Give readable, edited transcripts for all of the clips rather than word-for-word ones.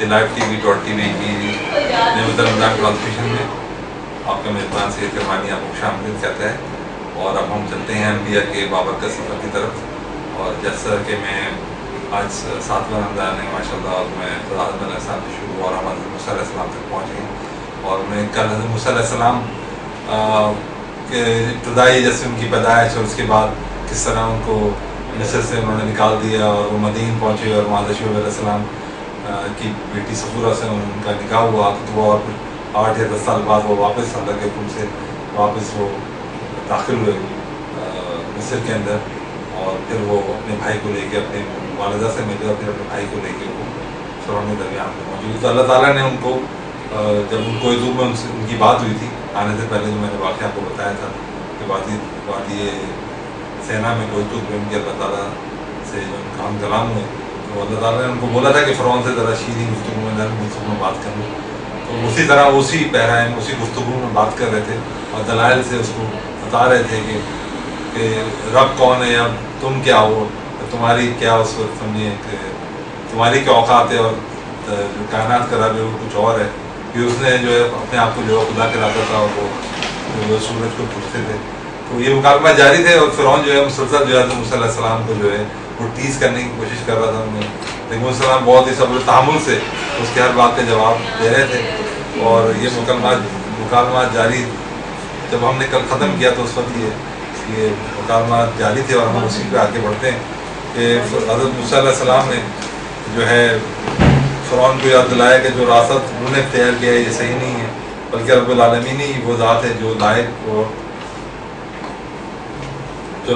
ये live TV.TV की नियमित रमज़ान ट्रांसमिशन में आपका मेज़बान सैयद करमानी आपको खुशामदीद कहता है। और अब हम चलते हैं अम्बिया के बाबरकत सफ़र की तरफ। और जैसा कि मैं आज 7वां रमज़ान है माशाअल्लाह, और मैं आदम अलैहिस्सलाम से शुरू और हम हज़रत मूसा अलैहिस्सलाम तक पहुँच गए। और मैं कल हज़रत मूसा अलैहिस्सलाम के इब्तदाई जैसे उनकी पैदाइश और उसके बाद किस तरह उनको मिस्र से उन्होंने निकाल दिया और वो मदीन पहुँचे और वहाँ शूएब अलैहिस्सलाम की बेटी सफूरा से उनका निकाह हुआ। तो वो और 8 या 10 साल बाद वो वापस अल्लाह के हुक्म से वापस वो दाखिल हुए मिस्र के अंदर। और फिर वो अपने भाई को लेके अपने वालिदा से मिले और फिर अपने भाई को लेके वो फ़िरौन के दरमियान में मौजूद। तो अल्लाह ताला ने उनको जब उनको ज़ू में उनकी बात हुई थी आने से पहले, जो मैंने वाक़या आपको बताया था कि वादी सेना में कोई तो उनके अल्लाह ताला से जो उनका हम कलाम हुए, तो अल्लाह ताला ने उनको बोला था कि फ़िरौन से ज़रा शीरी गुफ्तगू में नरम गुफ्तगू में बात करूँ। तो उसी तरह उसी पैरा में उसी गुफ्तगू में बात कर रहे थे और दलाइल से उसको बता रहे थे कि रब कौन है या तुम क्या हो, तुम्हारी क्या उस वक्त समझिए कि तुम्हारी क्या औकात है और जो कायनात का रब है वो कुछ और है। कि उसने जो है अपने आप को जो है खुदा कराता था और वो सूरज को पूछते थे। तो ये मुकाबला जारी थे और फ़िरौन जो है मुसलसल जो है मूसा अलैहिस्सलाम को जो है वो टीज़ करने की कोशिश कर रहा था उन्हें, लेकिन मूसा बहुत ही सब्र तहम्मुल से उसके हर बात का जवाब दे रहे थे। और ये मुकाबला जारी जब हमने कल ख़त्म किया तो उस वक्त ये मुकाबला जारी थे और हम उसी पे आगे बढ़ते हैं कि हज़रत मूसा अलैहिस्सलाम ने जो है फ़िरौन को याद दिलाया कि जो रासत उन्होंने तैयार किया है ये सही नहीं है, बल्कि रब्बुल आलमीन ही वो ज़ात है जो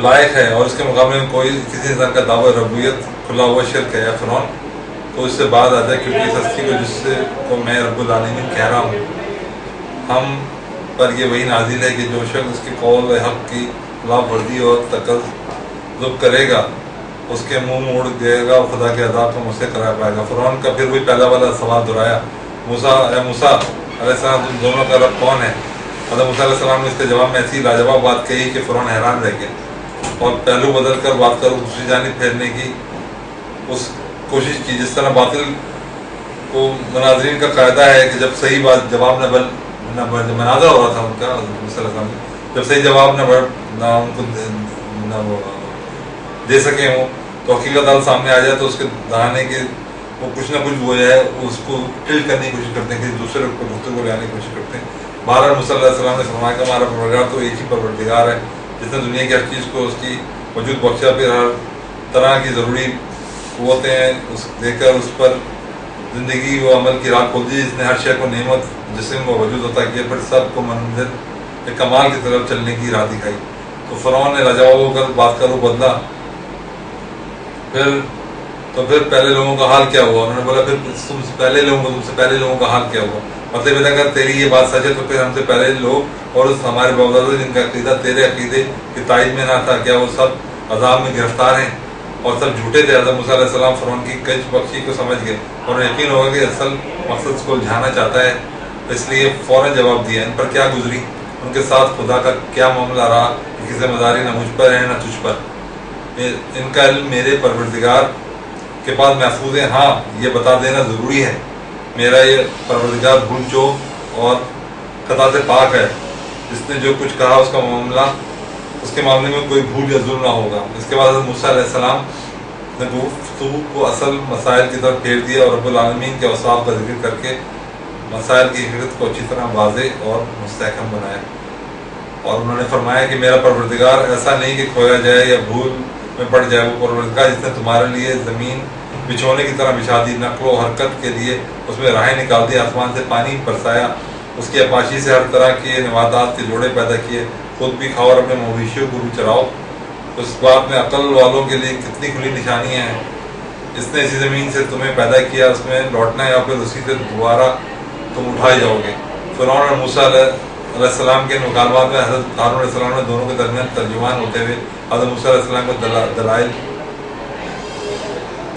लायक है और उसके मुकाबले में कोई किसी इंसान का दावा रबूबियत खुला हुआ शिर्क है या फ़िरौन। तो इससे बात आता है क्योंकि इस हस्ती को जिससे को मैं रब्बुल आलमीन कह रहा हूँ, हम पर ये वही नाजिल है कि जो शख्स उसके कौल हक़ की खिलाफ वर्जी और तकज़्ज़ुब करेगा उसके मुँह मोड़ देगा और खुदा के अज़ाब को मुझसे करा पाएगा। फ़िरौन का फिर वही पहला वाला सवाल दोहराया, मूसा अलैहिस्सलाम तुम दोनों का रब कौन है? हज़रत मूसा अलैहिस्सलाम ने इसके जवाब में ऐसी लाजवाब बात कही कि फ़िरौन हैरान रह गया और पहलू बदल कर बात करो दूसरी जानिब फेरने की उस कोशिश की। जिस तरह बातिल को मुनाज़रीन का कायदा है कि जब सही बात जवाब न मनाज़ा हो रहा था उनका, जब सही जवाब न उनको दे सके हों तो हकीकत हाल सामने आ जाए तो उसके दहाने के वो कुछ ना कुछ वो है उसको टिल्ट करने की कोशिश करते हैं, किसी दूसरे को गुफ्तगू ले आने की कोशिश करते हैं। बहरहाल मूसा अलैहिस्सलाम ने फरमाया कि हमारा परवरदिगार तो एक ही परवरदिगार है जिसने दुनिया की हर चीज़ को उसकी वजूद बख्शा, फिर हर तरह की ज़रूरी क़ुव्वतें उस देकर उस पर ज़िंदगी व अमल की राह खोल दी, जिसने हर शय को नेमत जिस्म व वजूद अता किया, फिर सब को मंजिल कमाल की तरफ चलने की राह दिखाई। तो फ़िरौन ने लाजवाब होकर बात का रुख बदला। फिर पहले लोगों का हाल क्या हुआ? उन्होंने बोला फिर तुमसे पहले लोगों का हाल क्या हुआ? मतलब इतना अगर तेरी ये बात सच है तो फिर हमसे पहले लोग और उस हमारे बावजूद जिनका अकीदा तेरे अकीदे की तायद में ना था, क्या वो सब अजाब में गिरफ्तार हैं और सब झूठे थे? हज़रत मूसा अलैहिस्सलाम फ़िरौन की कच बख्शी को समझ गए और यकीन होगा कि असल मकसद को उलझाना चाहता है, इसलिए फ़ौरन जवाब दिया। इन पर क्या गुजरी, उनके साथ खुदा का क्या मामला रहा कि ज़िम्मेदारी न मुझ पर है न तुझ पर, इनका इल्म मेरे परवरदिगार के पास महफूज है। हाँ, ये बता देना ज़रूरी है, मेरा ये परवरदिगार भूल चूक और खता से पाक है। जिसने जो कुछ कहा उसके मामले में कोई भूल या जुल्म ना होगा। इसके बाद मूसा अलैहिस्सलाम ने गुफ्तगू को असल मसाइल की तरफ फेर दिया और रब्बुल आलमीन के औसाफ का जिक्र करके मसाइल की हकीकत को अच्छी तरह वाज़ेह और मुस्तहकम बनाया। और उन्होंने फरमाया कि मेरा परवरदिगार ऐसा नहीं कि खोया जाए या भूल में पड़ जाए, वो परवरदिगार जिसने तुम्हारे लिए ज़मीन बिछोने की तरह बिछा दी, नक़्ल व हरकत के लिए उसमें राहें निकाल दी, आसमान से पानी बरसाया, उसकी अपाशी से हर तरह के नबातात के जोड़े पैदा किए, खुद भी खाओ और अपने मवेशियों को भी चराओ। उस बात में अक्ल वालों के लिए कितनी खुली निशानियाँ हैं। इसने इसी ज़मीन से तुम्हें पैदा किया, उसमें लौटना या फिर उसी से दोबारा तुम उठाए जाओगे। फ़िरौन और मूसा अलैहिस्सलाम के मुकालमात में हज़रत हारून अलैहिस्सलाम ने दोनों के दरमियान तर्जुमान होते हुए हज़रत मूसा अलैहिस्सलाम को दलाइल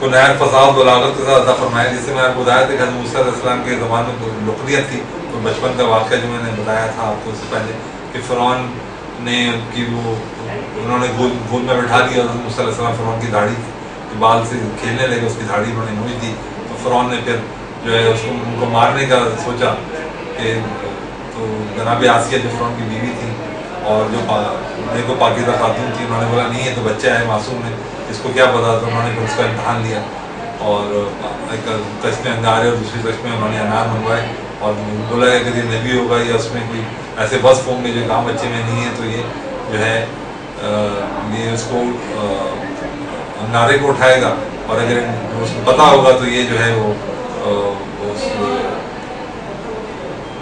को नहर फसाद बलागत के साथ फरमाया। जिससे मैं आपको बताया था कि हज़रत मूसा अलैहिस्सलाम के ज़माने में तो लुक़रियत थी, तो बचपन का वाक़या जो मैंने बताया था आपको उससे पहले कि फ़िरौन ने उन्होंने गोद में बैठा दिया हज़रत मूसा अलैहिस्सलाम फ़िरौन की दाढ़ी के बाल से खेलने लगे, उसकी दाढ़ी उन्होंने नोच दी। तो फ़िरौन ने फिर जो है उसको उनको मारने का सोचा कि तो जनाब आसिया जो फ़िरौन की बीवी थी और जो देखो पाकीज़ा खातून थी, उन्होंने बोला नहीं ये तो बच्चा है, मासूम है, इसको क्या पता। तो उन्होंने फिर उसका इम्तहान लिया और एक कश्मे अंगारे और दूसरी कश्मे उन्होंने अनार मंगवाए और बोला कि अगर ये नबी होगा या उसमें कोई ऐसे वस्फ होंगे जो काम बच्चे में नहीं है तो ये जो है ये उसको अंगारे को उठाएगा, और अगर उसको पता होगा तो ये जो है वो उस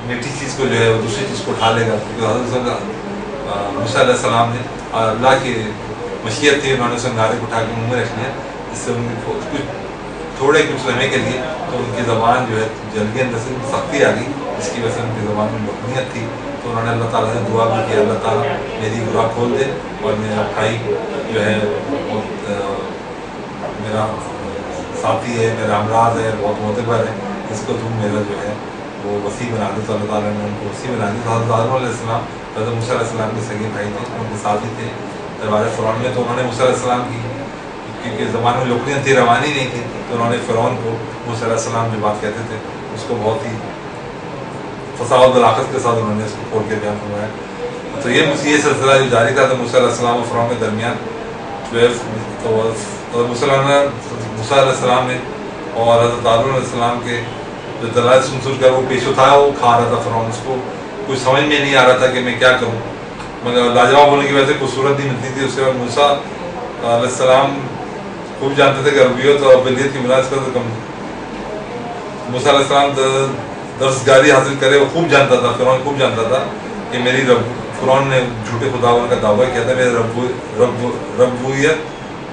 मीठी चीज़ को जो है वो दूसरी चीज़ को उठा लेगा। क्योंकि मूसा अलैहिस्सलाम ने अल्लाह की मशीयत थी, उन्होंने उस अंगारे को उठा के मुँह में रख लिया। इससे उनको कुछ लम्हे के लिए तो उनकी ज़बान जो है जल्दी अंदर से सख्ती आ गई, जिसकी वजह से उनकी ज़बान में मखनियत थी। तो उन्होंने अल्लाह ताला से दुआ भी किया, अल्लाह ताला मेरी गुरा खोल दे और मेरा भाई जो है मेरा साथी है, मेरा हमराज है, बहुत मोतबर है, इसको तुम मेरा जो है वो वसी बना दे। तो अल्लाह ताला ने उनको वसी बना दी। तो हज़रत अलैहिस्सलाम हज़रत मूसा अलैहिस्सलाम के सगे भाई थे, उनके साथी थे दरबार फ़िरौन में। तो उन्होंने मूसा अलैहिस्सलाम की, क्योंकि ज़बान में लोकनियत थी, रवानी नहीं थी, तो उन्होंने फ़िरौन को मूसा अलैहिस्सलाम जो बात कहते थे उसको बहुत ही फसाद बलागत के साथ उन्होंने इसको खोल के बयान करवाया। तो ये सिलसिला जो जारी था, तो मूसा अलैहिस्सलाम और फ़िरौन के दरमियान जो है तो मूसा अलैहिस्सलाम ने और हज़रत हारून अलैहिस्सलाम के जो दलाइल सुन कर वो पेश था, वो खा रहा था फ़िरौन। उसको कुछ समझ में नहीं आ रहा था कि मैं क्या करूँ, मगर लाजवाब होने की वजह से कुछ सूरत नहीं मिलती थी। उसके बाद मूसा अलैहिस्सलाम खूब जानते थे कि अरबियत और अव्वलियत की मिलाज कर कम मूसा अलैहिस्सलाम दर्सगारी हासिल करे, वो खूब जानता था, फ़िरौन खूब जानता था कि मेरी फ़िरौन ने झूठे खुदावन का दावा किया था, मेरे रब्बूयत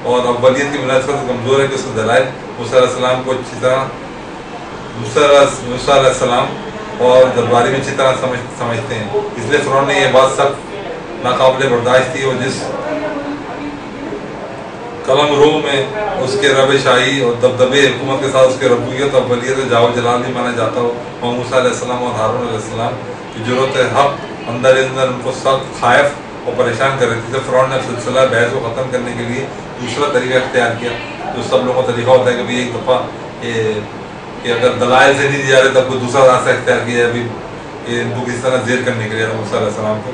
और अव्वलियत की मिलाज कर कमज़ोर है कि उसके दलाइल मूसा अलैहिस्सलाम को अच्छी तरह मूसा अलैहिस्सलाम और दरबारी में अच्छी तरह समझते हैं। इसलिए फ़िरौन ने यह बात सब नाकाबिल बर्दाश्त थी, और जिस कलम रो में उसके रब शाही और दबदबे हुकूमत के साथ उसके रबूयत और अव्वलियत जाओ जलाल नहीं माना जाता हो, और मूसा अलैहिस्सलाम और हारून अलैहिस्सलाम की ज़रूरत हक़ अंदर उनको सख्त खायफ और परेशान कर रही थी। तो फ़िरौन ने सिलसिला बहस को ख़त्म करने के लिए दूसरा तरीका इख्तियार किया, जो सब लोगों का तरीका होता है कि भाई एक दफ़ा कि अगर दलाइल से नहीं दिया जाए तब कोई दूसरा रास्ता इख्तियार किया, अभी इनको किस तरह जेर करने के लिए मूसा अलैहिस्सलाम को,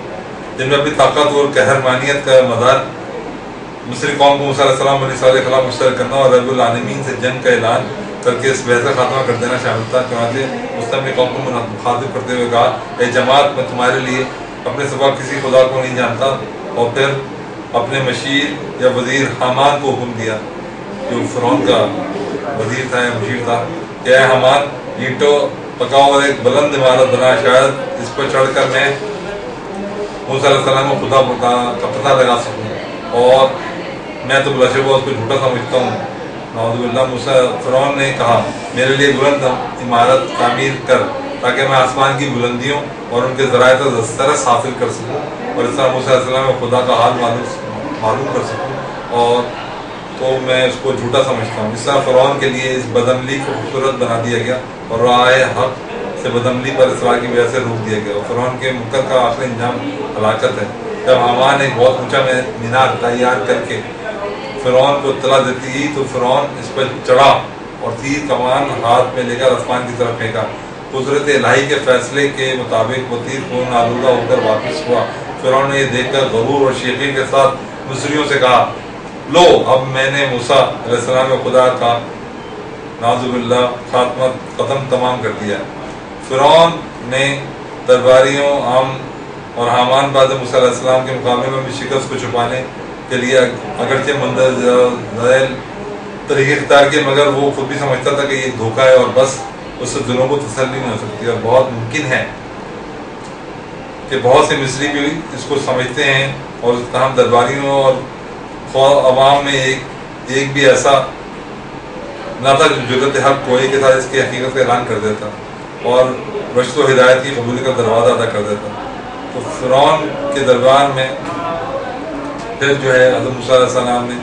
जिनमें अपनी ताकत और कहरमानियत का मदार मिस्री कौम को मूसा अलैहिस्सलाम बनी इसराइल के खिलाफ मुश्तरक करना और रब्बुल आलमीन से जंग का ऐलान करके इस बहस का खात्मा कर देना शामिल था। चुनांचे उसने अपनी कौम को मुखातिब करते हुए कहा, ए जमात, मैं तुम्हारे लिए अपने सिवा किसी खुदा को नहीं जानता। और फिर अपने मशीर या वज़ीर हामान को हुक्म दिया, जो फ़िरौन का वज़ीर था या मशीर था, क्या हामान ईंटों पकाओ और एक बुलंद इमारत बना, शायद इस पर चढ़ कर मैं मूसा अलैहिस्सलाम को खुदा का पता लगा सकूँ, और मैं तो बलाशुबा उसको झूठा समझता हूँ। नाउज़ुबिल्लाह। मूसा फ़िरौन ने कहा, मेरे लिए बुलंद इमारत तामीर कर ताकि मैं आसमान की बुलंदियों और उनके ज़राए तक दस्तरस हासिल कर सकूँ, और इस तरह मूसा अलैहिस्सलाम को खुदा का हाल मालूम कर सकूँ, और तो मैं उसको झूठा समझता हूँ। इस तरह फ़िरौन के लिए इस बदअमली को खूबसूरत बना दिया गया और राह हक़ से बदअमली पर इसरार की वजह से रोक दिया गया। और फ़िरौन के मुकद्दर का आखिरी अंजाम हलाकत है। जब हामान एक बहुत ऊंचा मीनार तैयार करके फ़िरौन को इत्तला देती ही, तो फ़िरौन इस पर चढ़ा और तीर कमान हाथ में लेकर आसमान की तरफ फेंका। कुदरत इलाही के फैसले के मुताबिक वो तीर खून आलूदा होकर वापस हुआ। फ़िरौन ने यह देखकर गरूर और शेखी के साथ मिस्रियों से कहा, लो, अब मैंने मूसा अलैहिस्सलाम को खुदा का नाज़ुबिल्लाह खात्मा ख़त्म तमाम कर दिया। फ़िरौन ने दरबारियों आम और हामान बाद मूसा अलैहिस्सलाम के मुकाबले में भी शिकस्त को छुपाने के लिए अगरचे मंदर तरीके इख्तियार किए, मगर वो खुद भी समझता था कि ये धोखा है और बस उससे दिलों को तसल्ली नहीं हो सकती। और बहुत मुमकिन है कि बहुत से मिस्री भी इसको समझते हैं, और तमाम दरबारियों और अवाम में एक भी ऐसा ना था जो जुर्रत हक़ कोई के साथ इसकी हकीकत का ऐलान कर देता और रश्द व हिदायत की कबूली का दरवाज़ा अदा कर देता। तो फ़िरौन के दरबार में फिर जो है हज़रत मूसा अलैहिस्सलाम ने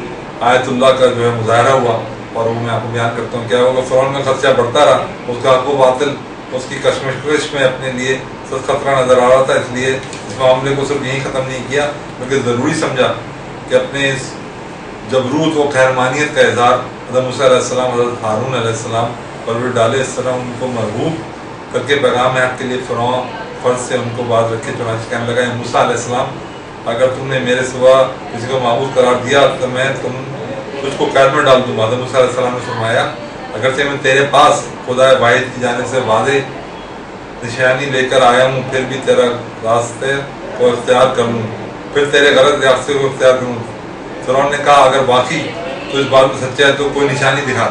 आयतुल्लाह का जो है मुज़ाहरा हुआ, और वो मैं आपको बयान करता हूँ क्या होगा। फ़िरौन का खर्चा बढ़ता रहा, उसका हक़ व बातिल उसकी कशमकश में अपने लिए सख्त खतरा नज़र आ रहा था। इसलिए इस मामले को सिर्फ यहीं ख़त्म नहीं किया, बल्कि ज़रूरी समझा कि अपने इस जबरूत व खैरमानियत का इज़हार हज़रत मूसा अलैहिस्सलाम, हज़रत हारून अलैहिस्सलाम परवर डाले, इस तरह उनको मरहूब करके पैगाम हक के लिए फ़िरौन फर्ज से उनको बात रखे। चुनांचे कहने लगा, मूसा अलैहिस्सलाम, अगर तुमने मेरे सिवा किसी को माबूद करार दिया तो मैं तुझको कैद में डाल दूंगा। हज़रत मूसा अलैहिस्सलाम ने फरमाया, अगर से मैं तेरे पास खुदा वाहिद की जानिब से वादे निशानी लेकर आया हूँ, फिर भी तेरा रास्ते को इख्तियार कर लूँ, फिर तेरे गलत रास्ते को इख्तियार करूँ। फ़िरौन ने कहा, अगर वाकई तो इस बात में सच्चा है तो कोई निशानी दिखा।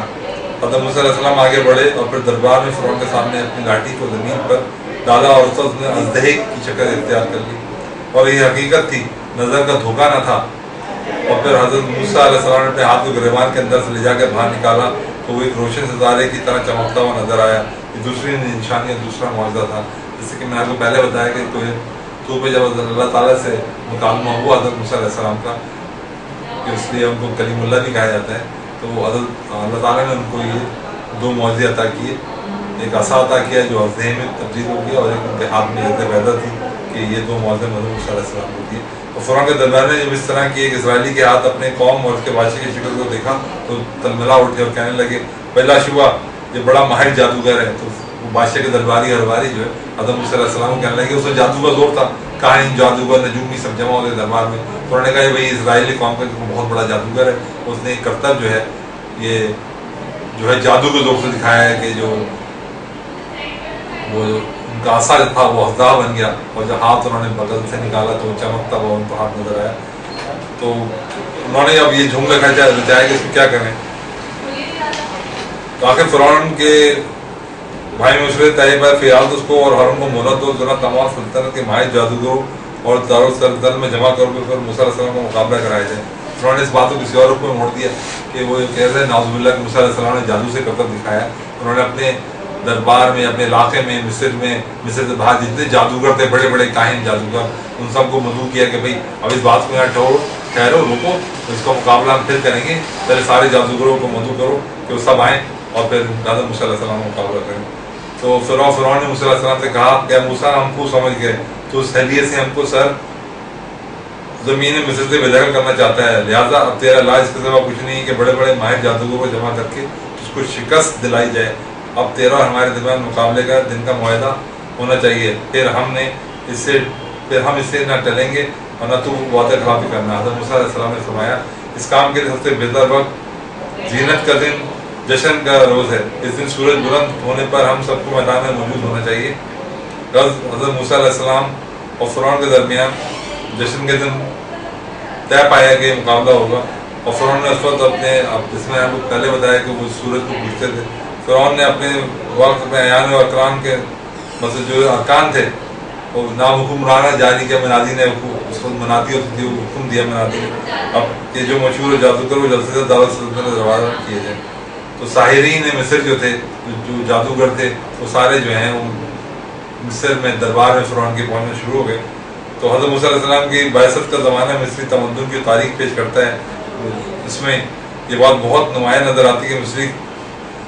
हज़रत मूसा अलैहिस्सलाम आगे बढ़े और फिर दरबार में फ़िरौन के सामने अपनी लाठी को ज़मीन पर डाला और उसने अजदहे की शक्ल इख्तियार कर ली, और ये हकीकत थी, नज़र का धोखा न था। और फिर हज़रत मूसा अलैहिस्सलाम ने अपने हाथ को गिरबान के अंदर से ले जाकर बाहर निकाला तो वो एक रोशन सितारे की तरह चमकता हुआ नजर आया। ये दूसरी निशानी, दूसरा मौजज़ा था। जैसे कि मैं आपको पहले बताया कि तो पे जब अल्लाह ताला से मुकालमा हुआ हज़रत मूसा अलैहिस्सलाम का, कि इसलिए उनको कलीमुल्लाह भी कहा जाता है, तो अल्लाह ताला ने उनको ये दो मौज़े अता किए, एक असा अता किया जो अज़दहे में तब्दील हो गया, और एक उनके हाथ में जैसे पैदा थी कि ये दो मौज़े हज़रत मूसा अलैहिस्सलाम को दिए। तो फ़िरौन के दरबार ने जब इस तरह की एक इसराइली के हाथ अपने कौम और उसके बादशाह की शक्ल को देखा तो तलमिला उठे और कहने लगे, बिला शुबा ये बड़ा माहिर जादूगर है। तो वो बादशाह के दरबारी हरबारी जो है हज़रत मूसा अलैहिस्सलाम को कहने लगे, उसमें जादू का जोर था, कहानी जादूगर नजूमी सब जमा हो गए दरबार में। तो उन्होंने कहा, भाई इसराइली कौम का बहुत बड़ा जादूगर है, उसने एक करतब जो है ये जो है जादू के जोर से दिखाया है कि जो वो उनका आसा था वो हज़दा बन गया, और जब हाथ उन्होंने बगल से निकाला तो चमकता हुआ उनको हाथ नजर आया। तो उन्होंने अब ये झुंग रखा जाए कि इसको क्या करें। तो आखिर फ़िरौन के भाई मशवरे तय पर फ़िलहाल उसको और हारून को मोहलत दो, जरा तमाम सल्तनत के माहिर जादूगरों और दारुल सल्तनत में जमा कर फिर मूसा अलैहिस्सलाम का मुकाबला कराया जाए। उन्होंने इस बात को किसी और रूप में मोड़ दिया कि वो कह रहे हैं नाउज़ुबिल्लाह कि मूसा अलैहिस्सलाम ने जादू से करतब दिखाया। उन्होंने अपने दरबार में, अपने इलाके में, मिस्र से बाहर जितने जादूगर थे, बड़े बड़े काहिन जादूगर, उन सबको मदऊ किया कि भाई अब इस बात को यहाँ ठहरो, रुको, तो इसका मुकाबला हम फिर करेंगे। पहले सारे जादूगरों को मदऊ करो कि वो सब आएँ और फिर हज़रत मूसा अलैहिस्सलाम का मुकाबला करें। तो फ़िरौन ने मूसा अलैहिस्सलाम से कहा, क्या मूसा हम खूब समझ गए, तो उस हैसियत से हमको सर ज़मीन मिस्र से बेदखल करना चाहता है, लिहाजा अब तेरा इलाज इसके सिवा कुछ नहीं कि बड़े बड़े माहिर जादूगरों को जमा करके उसको शिकस्त दिलाई जाए। अब तेरा हमारे दरमियान मुकाबले का दिन का मुआहदा होना चाहिए, फिर हम इससे न टलेंगे और न तो वादा खिलाफी करना। हज़रत मूसा अलैहिस्सलाम ने फरमाया, इस काम के लिए सबसे बेहतर वक्त जीनत का दिन, जश्न का रोज़ है। इस दिन सूरज बुलंद होने पर हम सबको मैदान में मौजूद होना चाहिए। हज़रत मूसा अलैहिस्सलाम और फ़िरौन के दरमियान जश्न के दिन तय पाया कि मुकाबला होगा। और फ़िरौन ने उस वक्त जिसमें आपको पहले बताया कि वो सूरज को पूछते थे, फ़िरौन ने अपने वक्त में अयान और अकराम के मतलब जो अरकान थे वो नाम हुक्मराना जारी किया, मनादी ने उसको मनाती होती थी, हुक्म दिया मनादी ने अब ये जो मशहूर जादूगर वो जल्द से जल्द दावत सल्तनत रवाना किए जाए। तो साहिरीन मिस्र जो थे, जो जादूगर थे, वो सारे जो हैं वो मिस्र में दरबार में फ़िरौन के पहुँचना शुरू हो गए। तो हज़रत मूसा अलैहिस्सलाम की बाइसत का ज़माना मिस्री तमद्दुन की तारीख पेश करता है। इसमें ये बात बहुत नुमाया नज़र आती है कि मिस्री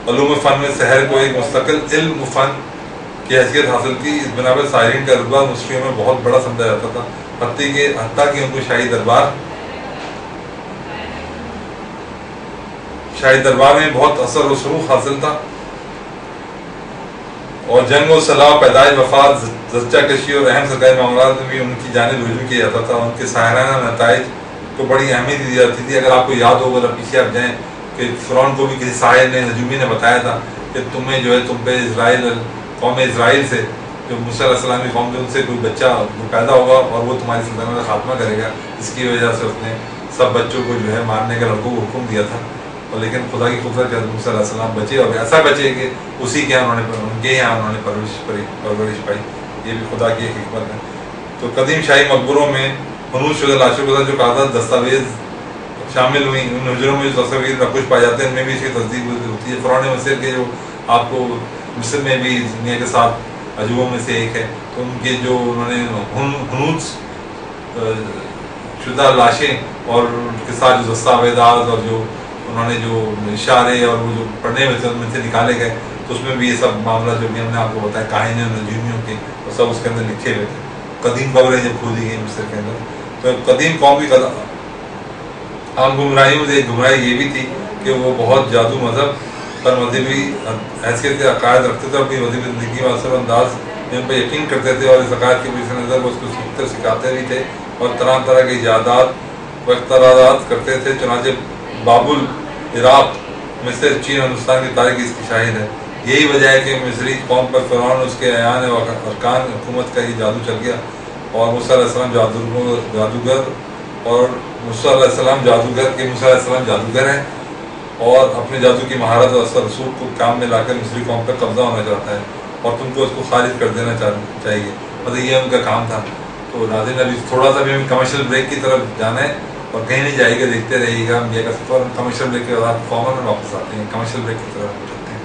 उलूम फ़न में शहर को एक मुस्तकिल इल्म फ़न की हैसियत हासिल थी। इस बिना पर साहिरीन का रुतबा मिस्रियों में बहुत बड़ा समझा जाता था, हत्ता कि उनको शाही दरबार में बहुत असर व सुरूख हासिल था, और जंग और सलाह, पैदाइश, वफात, ज़च्चा कशी और अहम सरकारी मामलात में भी उनकी जानिब रुजू किया जाता था। उनके साहिराना नताइज को बड़ी अहमियत दी जाती थी। अगर आपको याद हो, अगर पीछे आप जाएँ कि फ़िरौन को भी किसी साहिर ने, नजूमी ने बताया था कि तुम्हें जो है तुम पे कौम इज़राइल से जो मूसा अलैहिस्सलाम की कौम, उनसे कोई बच्चा पैदा होगा और वो तुम्हारी सल्तनत का खात्मा करेगा। इसकी वजह से उसने सब बच्चों को जो है मारने का लड़कों को हुक्म दिया था, और लेकिन खुदा की कुदरत के मूसा अलैहिस्सलाम बचे, और ऐसा बचे कि उसी के यहाँ उनके यहाँ उन्होंने परवरिश पाई। ये भी खुदा की एक हिकमत है। तो कदीम शाही मकबरों में हनूज शुदा लाशों के साथ जो कागज़ दस्तावेज़ शामिल हुई, उन हुजरों में जो तस्वीर नकुश पाए जाते हैं, इनमें भी इसकी तस्दीक होती है। फ़िरौन मिस्र के जो आपको मिस्र में भी दुनिया के साथ अजूबों में से एक है, तो उनके जो उन्होंने हनूज शुदा लाशें और उनके साथ जो दस्तावेज़ात और जो उन्होंने जो इशारे और वो जो पढ़ने में थे उनमें से निकाले गए, तो उसमें भी ये सब मामला जो भी हमने आपको बताया काहिन नजूमियों के, वो सब उसके अंदर लिखे हुए थे। कदीम कब्रें जब खोदी गई मिस्र के अंदर, तो कदीम कौम की आम गुमराहियों में एक गुमराही ये भी थी कि वो बहुत जादू मजहब पर मजहबी हैसियत के अकायद रखते थे, अपनी मजहबी ज़िंदगी में असर अंदाज में उन पर यकीन करते थे और इस अकायद के पेश नज़र वो उसको सीखते और सिखाते भी थे और तरह तरह की इजादात व इख्तराज़ात करते थे। चुनांचे बाबुल इराक़, मिस्र, चीन, हिंदुस्तान की तारीख इसकी शाहिद है। यही वजह है कि मिस्री कौम पर फ़िरौन उसके अयान अरकान हुकूमत का ही जादू चल गया और मूसा अलैहिस्सलाम जादूगर और मूसा अलैहिस्सलाम जादूगर है और अपने जादू की महारत और असर रसूख को काम में लाकर मिस्री कौम पर कब्जा होना चाहता है और तुमको उसको खारिज कर देना चाहिए। मतलब ये उनका काम था। तो नाज़रीन, अभी थोड़ा सा भी हमें कमर्शियल ब्रेक की तरफ जाना है और कहीं नहीं जाएगा, देखते रहिएगा मीडिया का सफर। कमर्शियल ब्रेक के बाद फॉर्मल में वापस आते हैं, कमर्शियल ब्रेक की तरफ चलते हैं।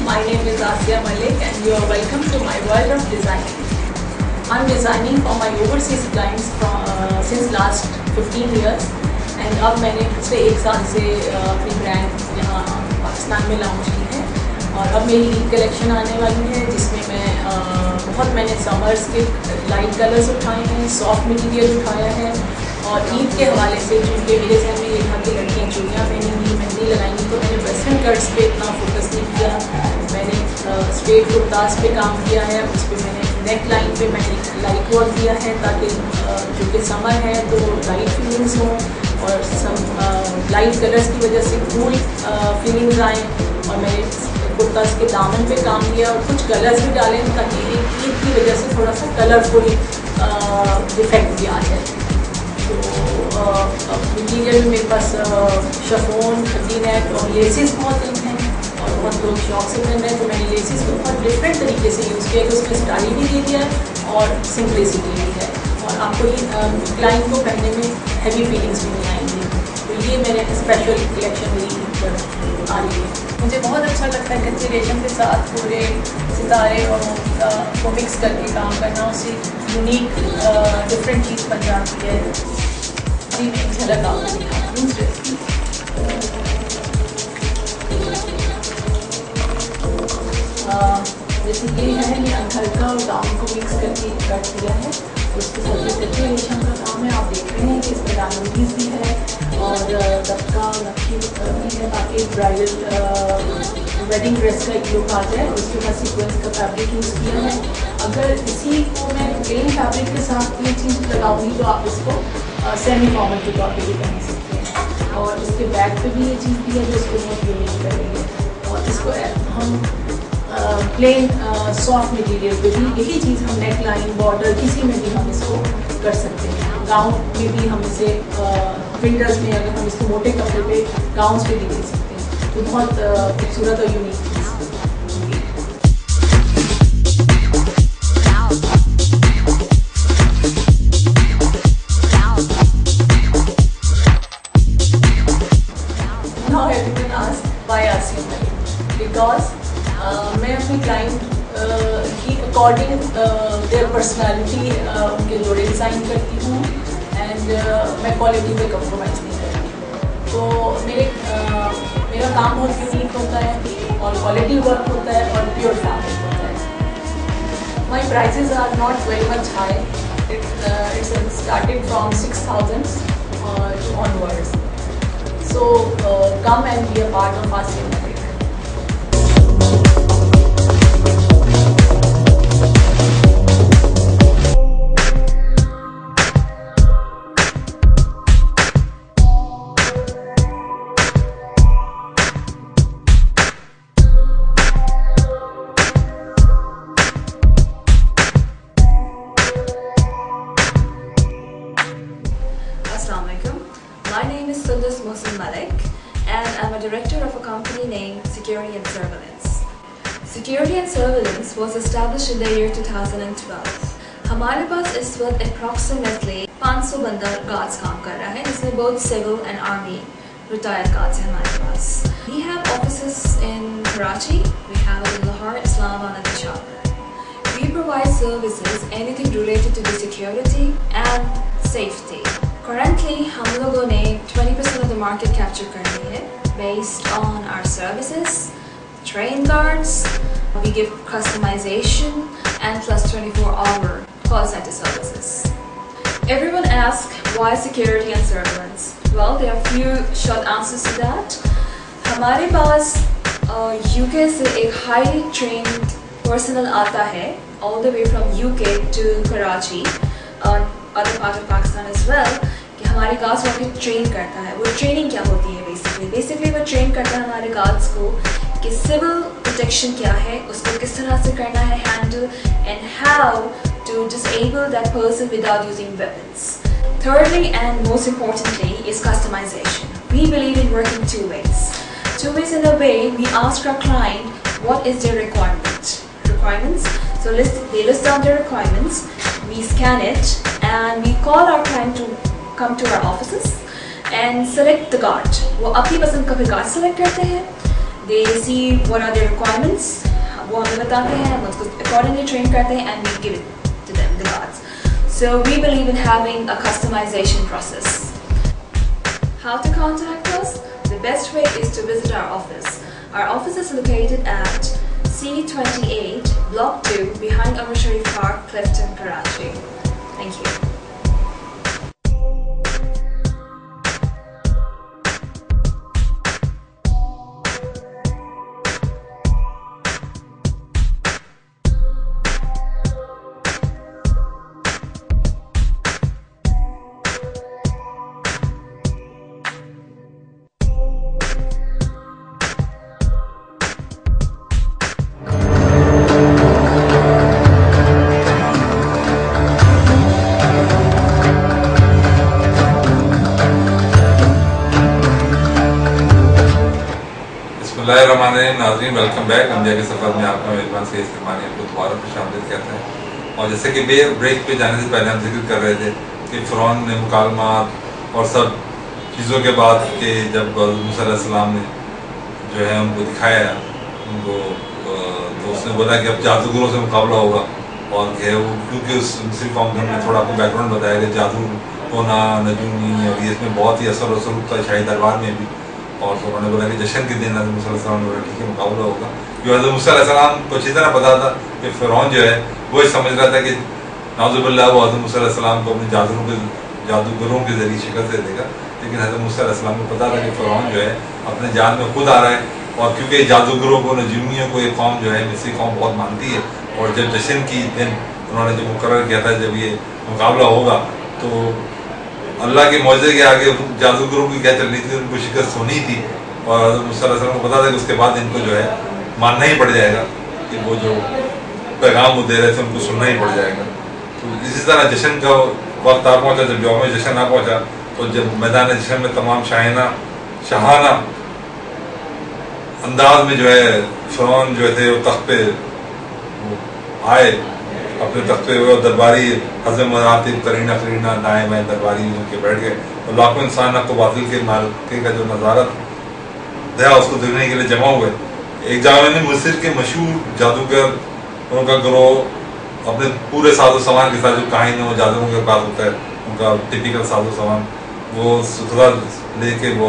My name is Asya Malik and you are welcome to my world of designing. I'm designing for my overseas clients since last 15 years and अब मैंने पिछले 1 साल से अपनी ब्रांड यहाँ पाकिस्तान में लॉन्च की है और अब मेरी ईद कलेक्शन आने वाली है जिसमें मैंने समर्स के लाइट कलर्स उठाए हैं, सॉफ्ट मटीरियल उठाया है और ईद के हवाले से चूँकि मेरे जहन में ये था कि लड़कियाँ चूड़ियाँ पहनेंगी, मेहंदी लगाएंगी, तो मैंने वेस्टर्न कट्स पे इतना फोकस नहीं किया। मैंने स्ट्रेट कुर्तास पे काम किया है, उस पर मैंने नेक लाइन पे मैंने लाइट वर्क दिया है ताकि जो कि समर है तो लाइट फीलिंग्स हों और सब लाइट कलर्स की वजह से कूल फीलिंग्स आएँ। और मैंने कुर्तास के दामन पे काम किया और कुछ कलर्स भी डाले ताकि ईद की वजह से थोड़ा सा कलरफुल इफेक्ट भी आ जाए। तो मटीरियल में मेरे पास शिफॉन, खद्दी नेट और लेसेस बहुत इन हैं और बहुत लोग शौक से पहन रहे हैं, तो मैंने लेसेस को बहुत डिफरेंट तरीके से यूज़ किया कि उसमें स्टाइल भी दे दिया है और सिंपलिसिटी भी है और आपको ये क्लाइंट को पहनने में हैवी फीलिंग्स भी नहीं आएंगी। तो ये मेरे स्पेशल कलेक्शन मेरी पर आ रही है। मुझे बहुत अच्छा लगता है कच्चे रेशम के साथ पूरे सितारे और को मिक्स करके काम करना, उससे यूनिक डिफरेंट चीज़ बन जाती है। जी मैं एक झलक आपको दिखाती हूँ ड्रेस की। जैसे ये है, ये हल्का और गाउन को मिक्स करके कट दिया है, उसके साथ ये कच्चे रेशम का काम है। आप देख रहे हैं कि इसमें डायमंडीज भी है और दबका नक्शी भी है ताकि ब्राइडल वेडिंग ड्रेस का एक लुक आ जाए। उसके बाद सीक्वेंस का फैब्रिक यूज़ किया है। अगर इसी को मैं प्लेन फैब्रिक के साथ ये चीज़ लगाऊंगी तो आप इसको सेमी फॉर्मल के तौर पर भी पहन सकते हैं और इसके बैक पे भी ये चीज़ भी है जो इसको बहुत यूनिक करेगी। और इसको हम प्लेन सॉफ्ट मटीरियल पे भी यही चीज़ हम नेक लाइन बॉर्डर किसी में भी हम इसको कर सकते हैं। गाउन में भी हम इसे विंटर्स में अगर हम इसको मोटे कपड़े पे गाउन्स पे भी दे सकते हैं, तो बहुत खूबसूरत और unique cheese. Now everyone asks why Asya Malik? Because मैं अपनी क्लाइंट की अकॉर्डिंग देयर पर्सनालिटी उनके जोड़े डिज़ाइन करती हूँ एंड मैं क्वालिटी पे कंप्रोमाइज़ नहीं करती। तो मेरा काम बहुत यूनिक होता है और क्वालिटी वर्क होता है और प्योर फैब्रिक होता है। My prices are not very much high, it's started from 6,000 onwards. So come and be a part of Asya Malik. My name is Sundus Mohsin Malik and I'm a director of a company named Security and Surveillance. Security and Surveillance was established in the year 2012. हमारे पास इस वक्त approximately 500 बंदा guards काम कर रहा है, जिसमें both civil and army retired guards हैं हमारे पास. We have offices in Karachi, we have in Lahore, Islamabad and Peshawar. We provide services anything related to the security and safety. Currently हम लोगों ने 20% of the market capture कर ली है based on our services, train guards, we give customization and plus 24-hour call center services. Everyone asks why security and surveillance? Well, there are few short answers to that. हमारे पास UK से एक highly trained personnel आता है all the way from UK to Karachi और other part of Pakistan as well, कि हमारे guards वहाँ पे ट्रेन करता है. वो ट्रेनिंग क्या होती है बेसिकली वो ट्रेन करता है हमारे गार्ड्स को कि सिविल प्रोटेक्शन क्या है, उसको किस तरह से करना है handle, and how to disable that person without using weapons. Thirdly and most importantly is customization. We believe in working two ways. Two ways in a way, we ask our client what is their requirements. So they list down their requirements, we scan it and we call our client to come to our offices and select the guard. वो अपनी पसंद का भी guard select करते हैं. They see what are their requirements, वो हमें बताते हैं, हम उसको accordingly train करते हैं and we give it to them, the guards. So we believe in having a customization process. How to contact us? The best way is to visit our office. Our office is located at C28, Block 2, behind Umar Sharif Park, Clifton, Karachi. Thank you. नाज़रीन, welcome back. India के सफ़र में आपका मेज़बान सईद किरमानी आपको दोबारा खुशामदीद कहते हैं. और जैसे कि ब्रेक पे जाने से पहले हम जिक्र कर रहे थे कि फ़िरौन ने मुकालमात और सब चीज़ों के बाद कि जब मूसा अलैहिस्सलाम ने जो है उनको दिखाया उनको, तो उसने बोला कि अब जादूगरों से मुकाबला होगा. और कि वो क्योंकि उस मिस्री कौम ने थोड़ा आपको बैकग्राउंड बताया कि जादू टोना नजूमी और ये इसमें बहुत ही असर वसरूप था शाही दरबार में भी. और तो उन्होंने बोला कि जश्न के दिन हज़रत मूसा अलैहिस्सलाम ने बोला ठीक है मुकाबला होगा. क्योंकि हज़रत मूसा अलैहिस्सलाम को अच्छी तरह पता था कि फ़िरौन जो है वो समझ रहा था कि नाउज़ुबिल्लाह वो हज़रत मूसा अलैहिस्सलाम को अपने जादूगरों के ज़रिए शिकस्त दे देगा. लेकिन हज़रत मूसा अलैहिस्सलाम को पता था कि फ़िरौन जो है अपने जाल में खुद आ रहा है. और क्योंकि जादूगरों को नजूमियों को ये कौम जो है मिस्री कौम बहुत मानती है. और जब जश्न की दिन उन्होंने जो मुकर्रर किया था जब ये मुकाबला होगा तो अल्लाह के मौजज़े के आगे जादूगरों की क्या चलनी थी, उनको शिकस्त होनी थी. और मूसा अलैहिस्सलाम को पता था कि उसके बाद इनको जो है मानना ही पड़ जाएगा कि वो जो पैगाम वो दे रहे थे उनको सुनना ही पड़ जाएगा. तो इसी तरह जश्न का वक्त आ पहुँचा. जब यौम जश्न आ पहुँचा तो जब मैदान जश्न में तमाम शाहाना अंदाज में जो है फ़िरौन जो थे वो तख्त पे आए, अपने तख्त पे वो दरबारी हज़म मरातिब करीना दाएँ बाएँ दरबारी उनके बैठ गए. और लाखों इंसान को बातिल के मालिक का जो नज़ारत दया उसको देखने के लिए जमा हुए. एक जगह में मिस्र के मशहूर जादूगर उनका ग्रोह अपने पूरे साजो सामान के साथ जो काहिन है वो जादूगरों के पास होता है, उनका टिपिकल साजो सामान वो सुथरा लेके वो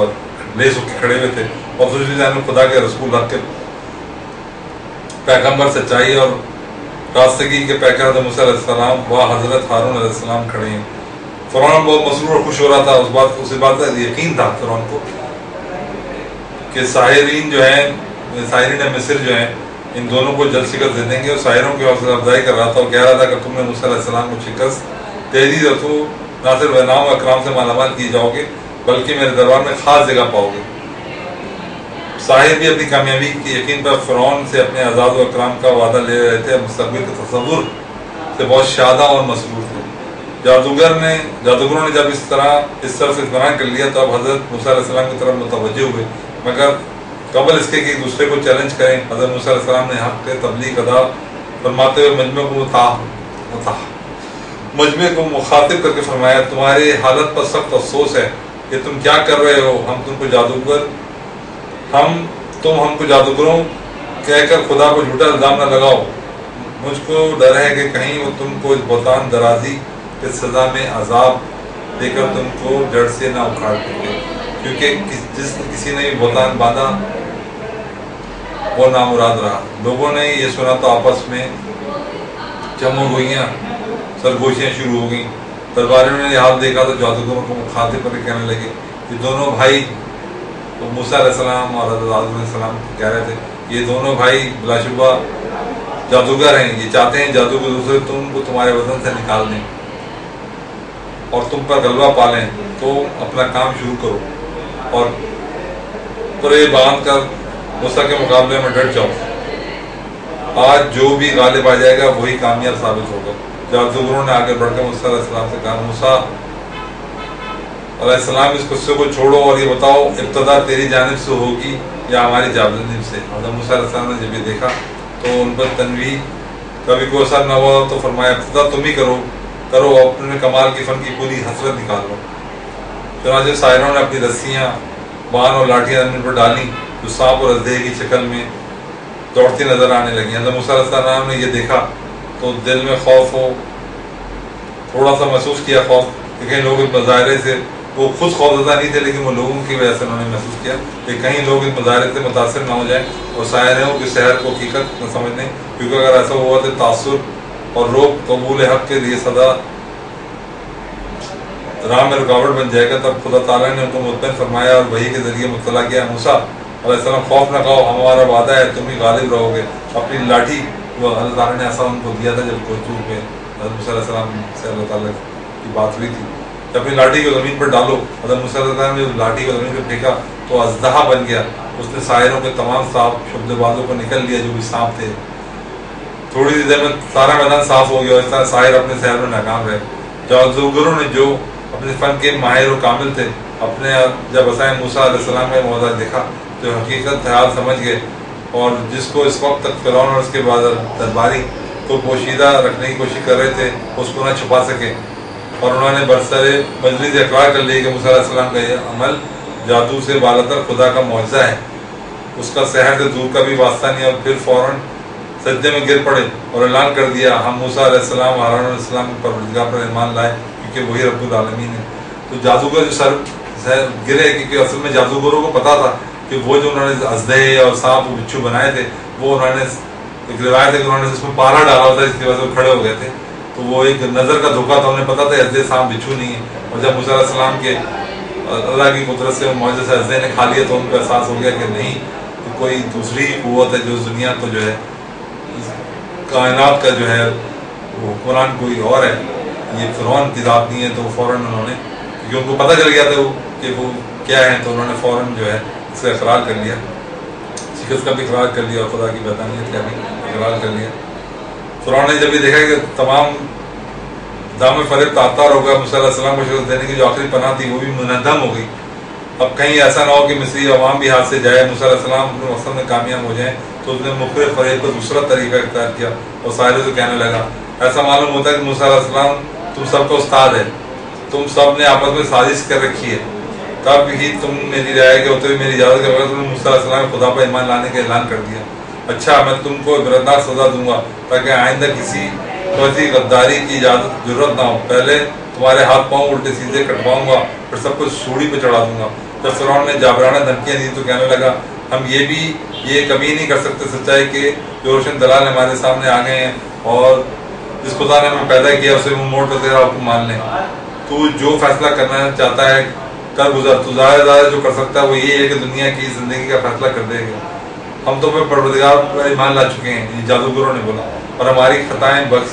लेस होकर खड़े हुए थे. और दूसरी खुदा के रसूल हक के पैगम्बर सच्चाई और रास्तगी के पैकर हज़रत मूसा अलैहिस्सलाम व हज़रत हारून अलैहिस्सलाम खड़े हैं. फ़िरौन बहुत मसरूर और खुश हो रहा था. उस बात का यकीन था फ़िरौन को कि साहिरीन जो हैं साहिरीन मिस्र जो हैं इन दोनों को जल्द शिकस्त दे देंगे. और साहिरों की हौसला अफजाई कर रहा था और कह रहा था कि तुमने मूसा अलैहिस्सलाम को शिकस्त दे दी तो ना सिर्फ इनाम और इकराम से मालामाल किए जाओगे बल्कि मेरे दरबार में खास जगह पाओगे. साहिर भी अपनी कामयाबी के यकीन पर फ़िरौन से अपने आज़ाद व इकराम का वादा ले रहे थे. मुस्तक़बिल के तसव्वुर से बहुत शादा और मसरूर थे. जादूगरों ने जब इस तरफ इत्मीनान कर लिया तो अब हज़रत मूसा अलैहिस्सलाम की तरफ मुतवज्जो हुए, मगर कबल इसके कि एक दूसरे को चैलेंज करें, हज़रत मूसा अलैहिस्सलाम ने हक़ तबलीग अदा फरमाते हुए मजमे को मुखातिब करके फरमाया, तुम्हारी हालत पर सख्त अफसोस है कि तुम क्या कर रहे हो। तुम हमको जादूगरों कहकर खुदा को झूठा इल्ज़ाम न लगाओ। मुझको डर है कि कहीं वो तुमको इस बहतान दराजी के सज़ा में अजाब देकर तुमको जड़ से ना उखाड़ देंगे, क्योंकि किसी ने भी बहतान बांधा वो नामुराद रहा। लोगों ने ये सुना तो आपस में चमोगोइयाँ सरगोशियाँ शुरू हो गई। दरबारियों ने हाल देखा तो जादूगरों को मुखातिब करके कहने लगे, ये दोनों भाई, तो मूसा अलैहिस्सलाम और हज़रत आदम अलैहिस्सलाम कह रहे थे, ये दोनों भाई बिलाशुबा जादूगर हैं, ये चाहते हैं जादू के दूसरे तुमको तुम्हारे वतन से निकाल दें और तुम पर गलबा पालें, तो अपना काम शुरू करो और पूरे बांध कर मूसा के मुकाबले में डट जाओ। आज जो भी गालिब आ जाएगा वही कामयाब साबित होगा। जादूगरों ने आगे बढ़कर मूसा अलैहिस्सलाम से कहा, मूसा अलैहिस्सलाम इस गुस्से को छोड़ो और ये बताओ इब्तदा तेरी जानिब से होगी या हमारी जानिब से। हज़रत मूसा अलैहिस्सलाम ने जब ये देखा तो उन पर तनवीह का भी कोई असर न हुआ तो फरमाया, इब्तदा तुम ही करो अपने कमाल की फन की पूरी हसरत निकाल लो। चुनांचे साहिरों ने अपनी रस्सियाँ बाण और लाठियाँ जमीन पर डाली जो सांप और अजदहे की शक्ल में दौड़ती नजर आने लगी। हज़रत मूसा अलैहिस्सलाम ने ये देखा तो दिल में खौफ हो थोड़ा सा महसूस किया, खौफ कि कहीं लोग इस मुजाहरे से, वो खुद खौफज़दा नहीं थे लेकिन वो लोगों की वजह से उन्होंने महसूस किया कि कहीं लोग इस मुजाहरे से मुतासर ना हो जाए और साहिरों की शहर को हकीकत न समझ लें, क्योंकि अगर ऐसा हुआ तो तासुर और रोक कबूल हक़ के लिए सदा राह में रुकावट बन जाएगा। तब खुदा ताला ने उनको मुतमईन फरमाया और वही के जरिए मुतला किया, मूसा अलैहिस्सलाम खौफ न खाओ, हमारा वादा है तुम ही गालिब रहोगे। अपनी लाठी वो अल्लाह ताला ने ऐसा उनको दिया था जब कोचूर में हज़रत मूसा अलैहिस्सलाम से अल्लाह ताला की बात हुई थी कि अपनी लाठी को ज़मीन पर डालो। हज़रत मूसा अलैहिस्सलाम ने लाठी को ज़मीन पर फेंका तो अजदहा बन गया, उसने साहिरों के तमाम सांप शुबदेबाजों को निकल लिया जो भी सांप थे। थोड़ी सी देर में सारा मैदान साफ हो गया और इस तरह साहिर अपने शहर में नाकाम रहे। जादूगरों ने जो अपने फन के माहिर और कामिल थे, अपने जब असाए मूसा अलैहिस्सलाम का मौज़ा देखा तो हकीकत हाल समझ गए और जिसको इस वक्त तक फ़िरौन और उसके बाद दरबारी को पोशीदा रखने की कोशिश कर रहे थे उसको न छुपा सके और उन्होंने बरसरे मजलिस इकरार कर लिया कि मूसा अलैहिस्सलाम का यह अमल जादू से बालतर खुदा का मौजज़ा है, उसका शहर से दूर का भी वास्ता नहीं। और फिर फ़ौरन सजदे में गिर पड़े और ऐलान कर दिया, हम मूसा अलैहिस्सलाम हारून अलैहिस्सलाम के परवरदिगार पर ईमान लाए क्योंकि वही रब्बुल आलमीन है। तो जादूगर जो सर गिरे, क्योंकि असल में जादूगरों को पता था कि वो जो उन्होंने अजदहे और सांप और बिच्छू बनाए थे वो उन्होंने एक रिवायत है कि उन्होंने जिसमें पारा डाला होता है इसकी वजह से वो खड़े हो गए थे। तो वो एक नज़र का धोखा था, उन्हें पता था अजदहे सांप बिच्छू नहीं है। और जब मूसा अलैहिस्सलाम के अल्लाह की कुदरत से मौजूद से अजदहे ने खा लिया तो उनको एहसास हो गया कि नहीं, तो कोई दूसरी कुव्वत है जो दुनिया को जो है कायनात का जो है वो हुक्मरान कोई और है, ये फ़िरौन की ज़ात नहीं है। तो फ़ौरन उन्होंने, क्योंकि उनको पता चल गया था कि वो क्या है, तो उन्होंने फ़ौरन जो है इसका इकरार कर लिया, शिकस्त का भी इकरार कर लिया और खुदा की बेदानियत का भी इकरार कर लिया। फ़िरौन ने जब ये देखा कि तमाम दाम फ़रेब तातार हो गया, मूसा अलैहिस्सलाम को शिकस्त देने की जो आखिरी पनाह थी वो भी मुनहदम हो गई। अब कहीं ऐसा ना हो कि मिस्री अवाम भी हाथ से जाए, मूसा अलैहिस्सलाम अपने मकसद में कामयाब हो जाए, तो उसने मुखर फ़रेब का दूसरा तरीका इख्तियार किया और साहिरों से कहने लगा, ऐसा मालूम होता है कि मूसा अलैहिस्सलाम तुम सबका उस्ताद है, तुम सब ने आपस में साजिश कर रखी है, तब ही तुम मेरी राय के होते हुए मेरी इजाज़त के बगैर तुमने मूसा अलैहिस्सलाम खुदा पर ईमान लाने का ऐलान कर दिया। अच्छा, मैं तुमको इबरतनाक सज़ा दूंगा ताकि आइंदा किसी वैसी गद्दारी की इजाज़त जरूरत ना हो। पहले तुम्हारे हाथ पाँव उल्टे सीधे कटवाऊंगा, फिर सब कुछ सूढ़ी पे चढ़ा दूंगा। जब फ़िरौन ने जाबराना धमकियाँ दी तो कहने लगा, हम ये कभी नहीं कर सकते सच्चाई के जो रोशन दलाल हमारे सामने आ गए हैं और जिस खुदा ने हमें पैदा किया उसे मुँह मोड़ कर तेरा हुक्म मान लें। तू जो फैसला करना चाहता है कर गुजर, तू ज़्यादा जो कर सकता है वो ये है कि दुनिया की ज़िंदगी का फैसला कर देगा। हम तो फिर परवरदिगार पर ईमान ला चुके हैं, ये जादूगरों ने बोला, और हमारी खताएं बख्श,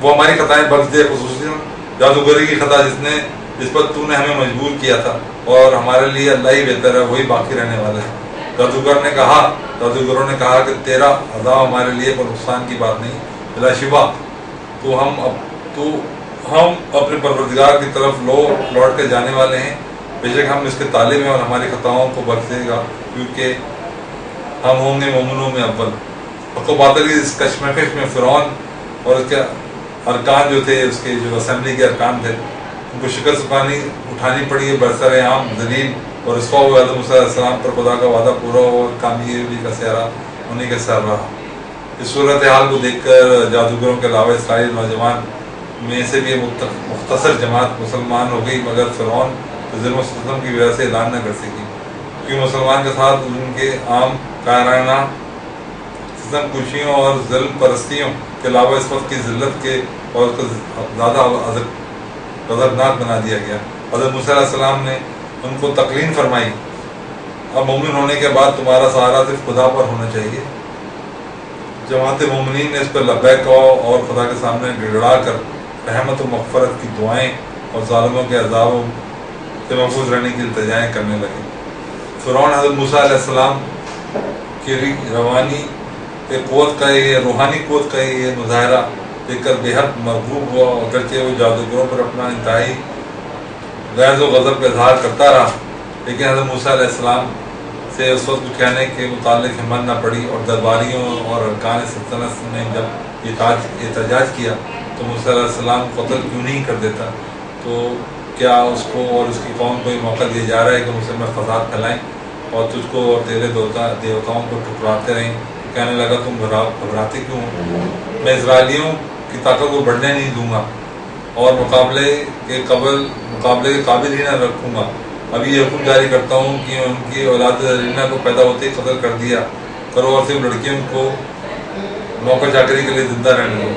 वो हमारी खताएं बख्श दे, खुसूसन जादूगरी की खता जिस पर तूने हमें मजबूर किया था, और हमारे लिए अल्लाह ही बेहतर है, वही बाकी रहने वाला है। जादूगरों ने कहा कि तेरा अज़ाब हमारे लिए कोई नुकसान की बात नहीं, बिलाशुबा तू ہم اپنے پروردگار کی طرف لوٹ کے جانے والے ہیں. بے شک ہم اس کے طالب ہیں اور ہماری خطاؤں کو بخشے گا کیونکہ ہم ہوں گے مومنوں میں اول. حق و باطل کی اس کشمکش میں فرعون اور اس کے ارکان جو تھے، اس کے جو اسمبلی کے ارکان تھے، ان کو شکست اٹھانی پڑی ہے. برسر عام ذلیل اور رسوا ہوئے آدم علیہ السلام پر خدا کا وعدہ پورا ہوا اور کامیابی کا سہرا انہیں کے سر رہا. اس صورتحال کو دیکھ کر جادوگروں کے علاوہ اسرائیل نوجوان میں سے بھی مختصر جماعت مسلمان ہو گئی، مگر فرعون ظلم و ستم کی وجہ سے اعلان نہ کر سکی، کیونکہ مسلمان کے ساتھ ان کے عام قائرانہ ستم کشیوں اور ظلم پرستیوں کے علاوہ اس وقت کی ذلت کے اور اس کو زیادہ غضبناک بنا دیا گیا. حضرت موسیٰ علیہ السلام نے ان کو تقلیم فرمائی، اب مومن ہونے کے بعد تمہارا سہارا صرف خدا پر ہونا چاہیے. جماعت مومنین نے اس پر لبیک کہا اور خدا کے سامنے گڑگڑا کر رحمت و مغفرت کی دعائیں اور ظالموں کے عذابوں سے محفوظ رہنے کی التجائیں کرنے لگے. فرعون حضرت موسیٰ علیہ السلام کی روحانی قوت کا یہ مظاہرہ دیکھ کر بے حد مرغوب ہوا، اگرچہ وہ جادوگروں پر اپنا انتہائی غیظ و غضب کا اظہار کرتا رہا، لیکن حضرت موسیٰ علیہ السلام سے اس وقت کچھ کہنے کے متعلق ہمت نہ پڑی. اور درباریوں اور ارکان سلطنت نے جب احتجاج کیا تو موسیٰ علیہ السلام قتل کیوں نہیں کر دیتا؟ تو کیا اس کو اور اس کی قوم کو یہ موقع دیا جا رہا ہے کہ مسلم میں فساد پھیلائیں اور تجھ کو اور تیرے دیوتاؤں کو ٹھکراتے رہیں؟ کہنے لگا تم گھبراتے کیوں ہو؟ میں اسرائیلیوں کی طاقت کو بڑھنے نہیں دوں گا اور مقابلے کے قابل ہی نہ رکھوں گا. ابھی یہ حکم جاری کرتا ہوں کہ ان کی اولاد زرینہ کو پیدا ہوتے ہی قتل کر دیا کرو اور صرف لڑکیوں کو نوکر چاکری کے لیے زندہ رہنے دو.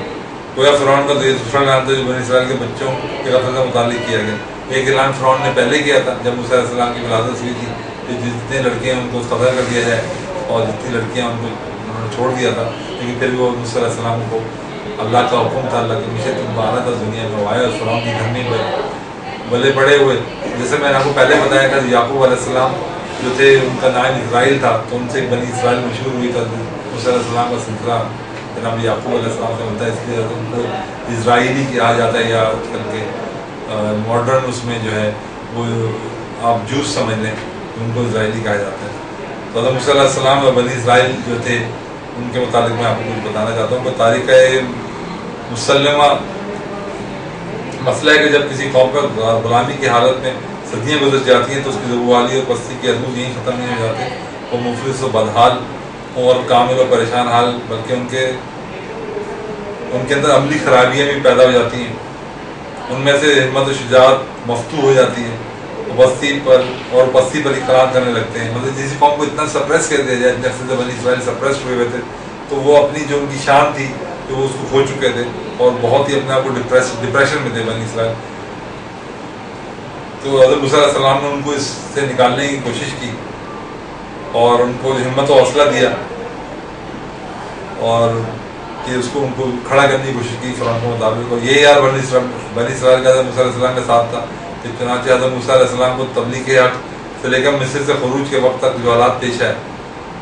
گویا فرعون کا تو یہ دوسرا اعلان تھا جو بنی اسرائیل کے بچوں کے قتل سے متعلق کیا گیا. ایک اعلان فرعون نے پہلے کیا تھا جب موسیٰ علیہ السلام کی ولادت ہوئی تھی کہ جتنے لڑکے ہیں ان کو قتل کر دیا جائے، اور جتنی لڑکیاں ان کو انہوں نے چھوڑ دیا تھا. لیکن پھر بھی وہ موسیٰ علیہ السلام کو اللہ کا حکم تھا، اللہ کے مشن تم آنا تھا دنیا میں آئے اور فرعون کی گھر میں بلے پڑے ہوئے. جیسے میں نے آپ کو پہلے بتایا تھا یعقوب علیہ السلام جو تھے ان کا نام اسرائیل تھا، تو ان سے بنی اسرائیل مشہور ہوئی تھا. موسیٰ علیہ السلام کا سلسلہ جناب یعقوب علیہ السلام سے بنتا ہے، اس لیے ان کو اسرائیلی کہا جاتا ہے، یا کر کے ماڈرن اس میں جو ہے وہ آپ جوس سمجھ لیں ان کو اسرائیلی کہا جاتا ہے. تو حضرت موسیٰ علیہ السلام اور بنی اسرائیل جو تھے ان کے متعلق میں آپ کو کچھ بتانا چاہتا ہوں کہ تاریخ مسلمہ مسئلہ ہے کہ جب کسی قوم پر غلامی کی حالت میں صدیاں گزر جاتی ہیں تو اس کی زبوالی اور پستی کے حدود یہیں ختم نہیں ہو جاتے. وہ مفلس و بدحال اور کامل و پریشان حال، بلکہ ان کے اندر عملی خرابیاں بھی پیدا ہو جاتی ہیں. ان میں سے ہمت و شجاعت مفتوح ہو جاتی ہے، پستی پر اقرار کرنے لگتے ہیں. مطلب جس قوم کو اتنا سپریس کر دیا جائے، جیسے بنی اسرائیل سپریس ہوئے ہوئے تھے، تو وہ اپنی جو ان کی شان تھی کہ وہ اس کو کھو چکے تھے اور بہت ہی اپنے آپ کو ڈپریشن میں تھے بنی اسرائیل. تو حضرت موسیٰ علیہ السلام نے ان کو اس سے نکالنے کی کوشش کی اور ان کو ہمت و حوصلہ دیا اور کہ اس کو ان کو کھڑا کرنے کی کوشش کی فرعون کے مطابق. اور یہ یار بنی اسرائیل کا حضرت موسیٰ علیہ السلام کے ساتھ تھا کہ چنانچہ حضرت موسیٰ علیہ السلام کو تبلیغ حق سے لے کر مصر سے خروج کے وقت تک جو حالات پیش آئے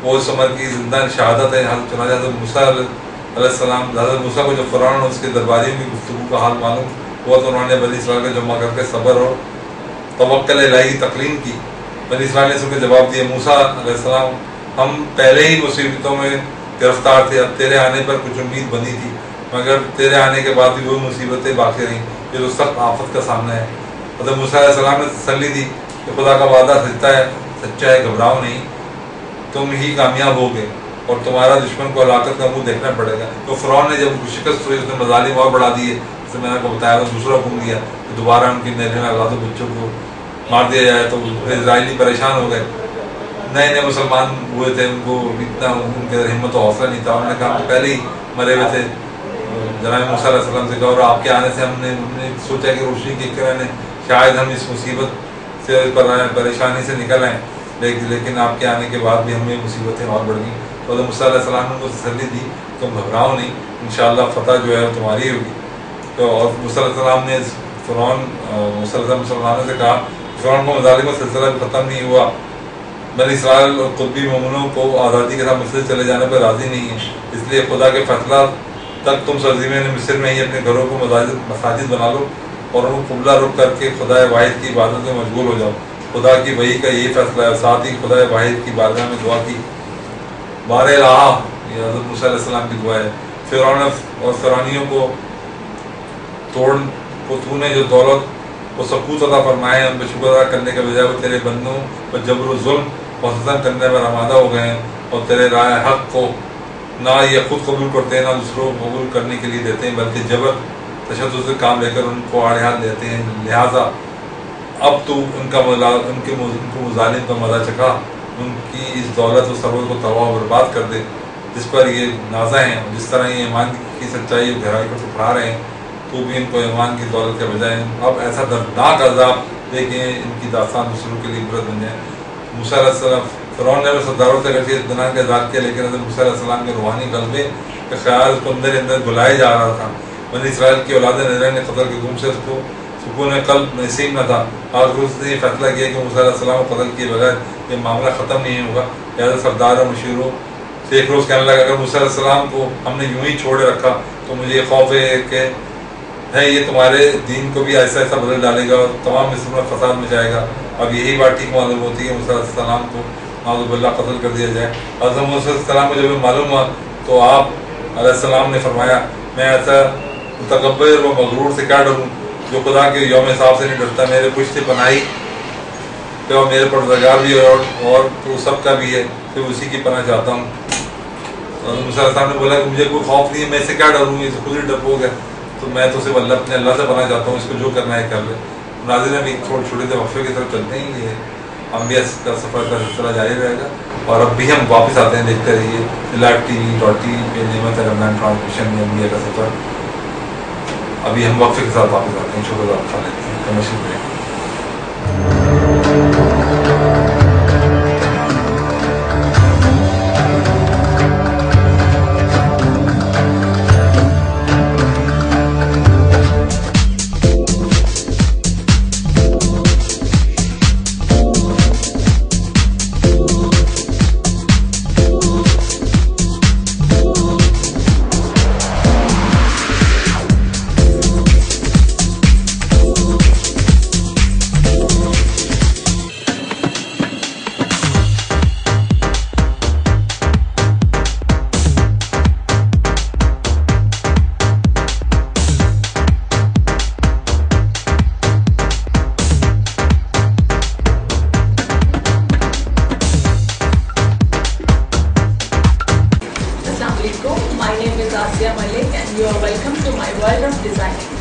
وہ اس عمر کی زندہ شہادت ہے. چنانچہ حضرت موسیٰ علیہ السلام حضرت موسیٰ کو جب فرعون اور اس کے درباریوں کی گفتگو کا حال معلوم ہوا تو انہوں نے بنی اسرائیل کو جمع کر کے صبر اور توکل الہی کی تقلیم کی. بنی اسرائیل نے سب کے جواب دیا، موسیٰ علیہ السلام ہم پہلے ہی مصیبتوں میں گرفتار تھے، اب تیرے آنے پر کچھ امید بنی تھی، مگر تیرے آنے کے بعد بھی وہ مصیبتیں باقی رہیں جو تو سخت آفت کا سامنا ہے. حضرت موسیٰ علیہ السلام نے تسلی دی کہ خدا کا وعدہ سچا ہے، گھبراؤ نہیں، تم ہی کامیاب ہو گئے اور تمہارا دشمن کو ہلاکت کا منہ دیکھنا پڑے گا. تو فرعون نے جب شکست ہوئی اس نے مظالم اور بڑھا دیے، جیسے میں نے کو بتایا تھا دوسرا حکم دیا کہ دوبارہ ان کی نئے اولاد و بچوں کو مار دیا جائے. تو اسرائیلی پریشان ہو گئے، نئے مسلمان ہوئے تھے، ان کو اتنا ان کے ہمت و حوصلہ نہیں تھا. انہوں نے کہا پہلے ہی مرے ہوئے تھے. جناب موسیٰ علیہ السلام سے کہا اور آپ کے آنے سے ہم نے سوچا کہ روشنی کی کرنے شاید ہم اس مصیبت سے پریشانی سے نکل آئیں، لیکن آپ کے آنے کے بعد بھی ہمیں مصیبتیں اور بڑھ گئیں. تو حضرت موسیٰ علیہ السلام نے ان کو تسلی دی، تم گھبراؤ نہیں، انشاءاللہ فتح جو ہے وہ تمہاری ہوگی. تو اور موسیٰ علیہ السلام نے موسیٰ علیہ السلام سے کہا فرعون کو مظالم کا سلسلہ بھی ختم نہیں ہوا، بنی اسرائیل اور قطبی مومنوں کو آزادی کے ساتھ مصر چلے جانے پر راضی نہیں ہے، اس لیے خدا کے فیصلہ تک تم سرزمین مصر میں ہی اپنے گھروں کو مساجد بنا لو और उनको कुबला रुख करके खुदा वाहिद की इबादत में मशगूल हो जाओ। खुदा की वही का यही फैसला है। साथ ही खुदा वाहिद की बारगाह में दुआ की, बारे रहा, ये हज़रत मूसा अलैहिस्सलाम की दुआ है, फ़िरौन और फ़िरौनियों को तोड़ को तूने जो दौलत को सबूत अता फरमाए उन पर शुक्र अदा करने के बजाय वो तेरे बंदों पर जबर और जुल्म और सितम करने पर आमादा हो गए हैं और तेरे राय हक को ना ये खुद कबूल करते हैं ना दूसरों को कबूल करने के लिए देते हैं, बल्कि जबर तशद्दुद से काम लेकर उनको आड़े हाथ देते हैं। लिहाजा अब तू उनको मुजालिम का मजा चखा, उनकी इस दौलत और सरवत को तबाह बर्बाद कर दे जिस पर ये नाजा हैं, और जिस तरह ये ईमान की सच्चाई और गहराई को ठुकरा रहे हैं, तो भी इनको ईमान की दौलत के बजाय अब ऐसा दर्दनाक अजाब देखें इनकी दास्तान दूसरों के लिए इबरत बन जाए। मूसा अलैहिस्सलाम फ़िरौन ने सरदारों से अगर इत्मीनान का इज़हार किया, लेकिन हज़रत मूसा अलैहिस्सलाम के रूहानी क़ल्बे का ख्याल उसको अंदर अंदर बुलाया जा रहा था। बनी इसराइल की औलाद नज़र ने कत्ल के गुम से उसको सुकून क़ल्ब नसीब न था। आज उसने ये फैसला किया कि मूसा अलैहिस्सलाम को कत्ल किए बगैर ये मामला ख़त्म नहीं होगा। लिहाजा सरदार और मशहूरों से एक रोज़ कहने लगा, अगर मूसा अलैहिस्सलाम को हमने यूँ ही छोड़े रखा तो मुझे ये खौफ है ये तुम्हारे दीन को भी ऐसा ऐसा बदल डालेगा और तमाम मिस्र में फसाद मचाएगा। अब यही बात ठीक मालूम होती है मूसा अलैहिस्सलाम को नाज़ुबिल्लाह कत्ल कर दिया जाए। हज़रत मूसा अलैहिस्सलाम को जब मालूम हुआ तो आप अलैहिस्सलाम ने फरमाया, मैं ऐसा मुतकब्बिर व मगरूर से क्या डरूँ जो खुदा के यौम हिसाब से नहीं डरता। मेरे पुश्त पनाही तो मेरे परवरदिगार भी है और तो सबका भी है, तो उसी की पनाह चाहता हूँ। मूसा अलैहिस्सलाम ने बोला कि मुझे कोई खौफ नहीं है, मैं इससे क्या डरूँ, ये खुद ही डरपोक है, तो मैं तो सिर्फ अपने अल्लाह से पनाह चाहता हूँ, इसको जो करना है कर ले। नाज़रीन अभी छोटे से वक्फे की तरफ चलते हैं, ये अम्बिया का सफ़र का सिलसिला जारी रहेगा और अब भी हम वापस आते हैं, देखते रहिए LiveTV.TV पे नेमत रमज़ान ट्रांसमिशन में अम्बिया का सफ़र। अभी हम वक्फे के साथ वापस आते हैं, छोटा सा वक्फा लेते हैं, commercial break. My name is Asya Malik and you are welcome to my world of designing.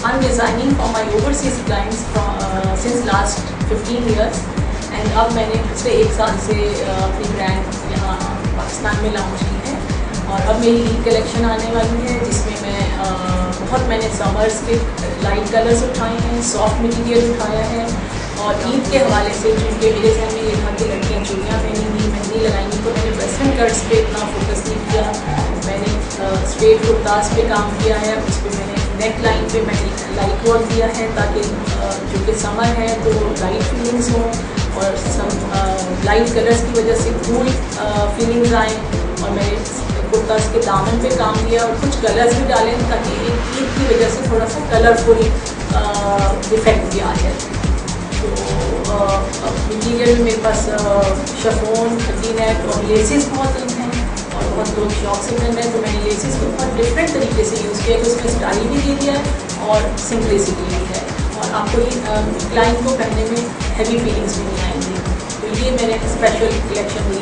I'm designing for my overseas clients since last 15 years and अब मैंने पिछले 1 साल से अपनी ब्रांड यहाँ पाकिस्तान में लॉन्च की है और अब मेरी ईद कलेक्शन आने वाली है जिसमें मैंने समर्स के लाइट कलर्स उठाए हैं, सॉफ्ट मटीरियल उठाया है और ईद के हवाले से चूँकि मेरे जहन में ये था कि लड़कियाँ चूड़ियाँ पहनेंगी, मेहंदी लगाएंगी, तो मैंने वेस्टर्न कट्स पे इतना फोकस नहीं किया। मैंने स्ट्रेट कुर्तास पे काम किया है, उस पर मैंने नेक लाइन पे मैंने लाइट वर्क दिया है ताकि जो कि समर है तो लाइट फीलिंग्स हों और सम लाइट कलर्स की वजह से कूल फीलिंग्स आएँ। और मैंने कुर्तास के दामन पे काम किया और कुछ कलर्स भी डाले ताकि ईद की वजह से थोड़ा सा कलरफुल इफेक्ट भी आ जाए। तो मटीरियल में मेरे पास शिफॉन, खद्दी नेट और लेसेस बहुत इन हैं और बहुत लोग शौक से कर रहे हैं, तो मैंने लेसेस को बहुत डिफरेंट तरीके से यूज़ किया कि उसमें स्टाइल भी दे दिया है और सिंपलिसिटी भी है और आपको ये क्लाइंट को पहनने में हैवी फीलिंग्स भी नहीं आएंगी। तो ये मेरे स्पेशल कलेक्शन हुई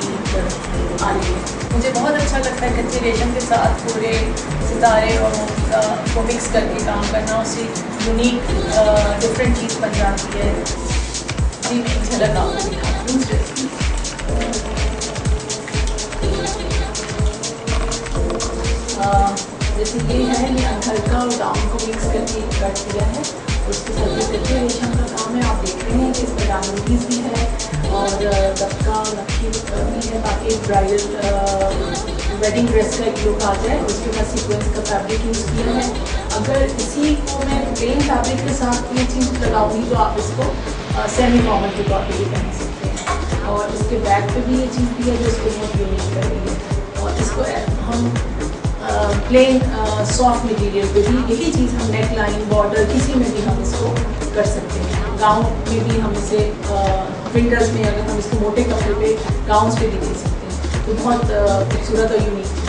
आ रही है। मुझे बहुत अच्छा लगता है कच्चे रेशम के साथ पूरे सितारे और को मिक्स करके काम करना, उससे यूनिक डिफरेंट चीज़ बन जाती है। जी मैं एक झलक आपको दिखाती हूँ। जैसे ये है, ये हल्का और डाउन को मिक्स करके कट दिया है, उसके साथ ये कच्चे रेशम का काम है। आप देख रहे हैं कि इसमें डायमंडीज भी है और दबका नक्की भी है ताकि ब्राइडल वेडिंग ड्रेस का एक लुक आ जाए। उसके बाद सीक्वेंस का फैब्रिक यूज़ किया है। अगर इसी को मैं प्लेन फैब्रिक के साथ ये चीज़ लगाऊंगी तो आप इसको सेमी फॉर्मल के तौर पर भी पहन सकते हैं। और इसके बैक पे भी ये चीज़ भी है जो इसको बहुत यूनिक करेगी और इसको हम प्लेन सॉफ्ट मटेरियल पे भी यही चीज़ हम नेक लाइन बॉर्डर किसी में भी हम इसको कर सकते हैं। गाउन में भी हम इसे विंटर्स में अगर हम इसको मोटे कपड़े पे गाउन्स पे भी दे सकते हैं, तो बहुत खूबसूरत और unique cheese.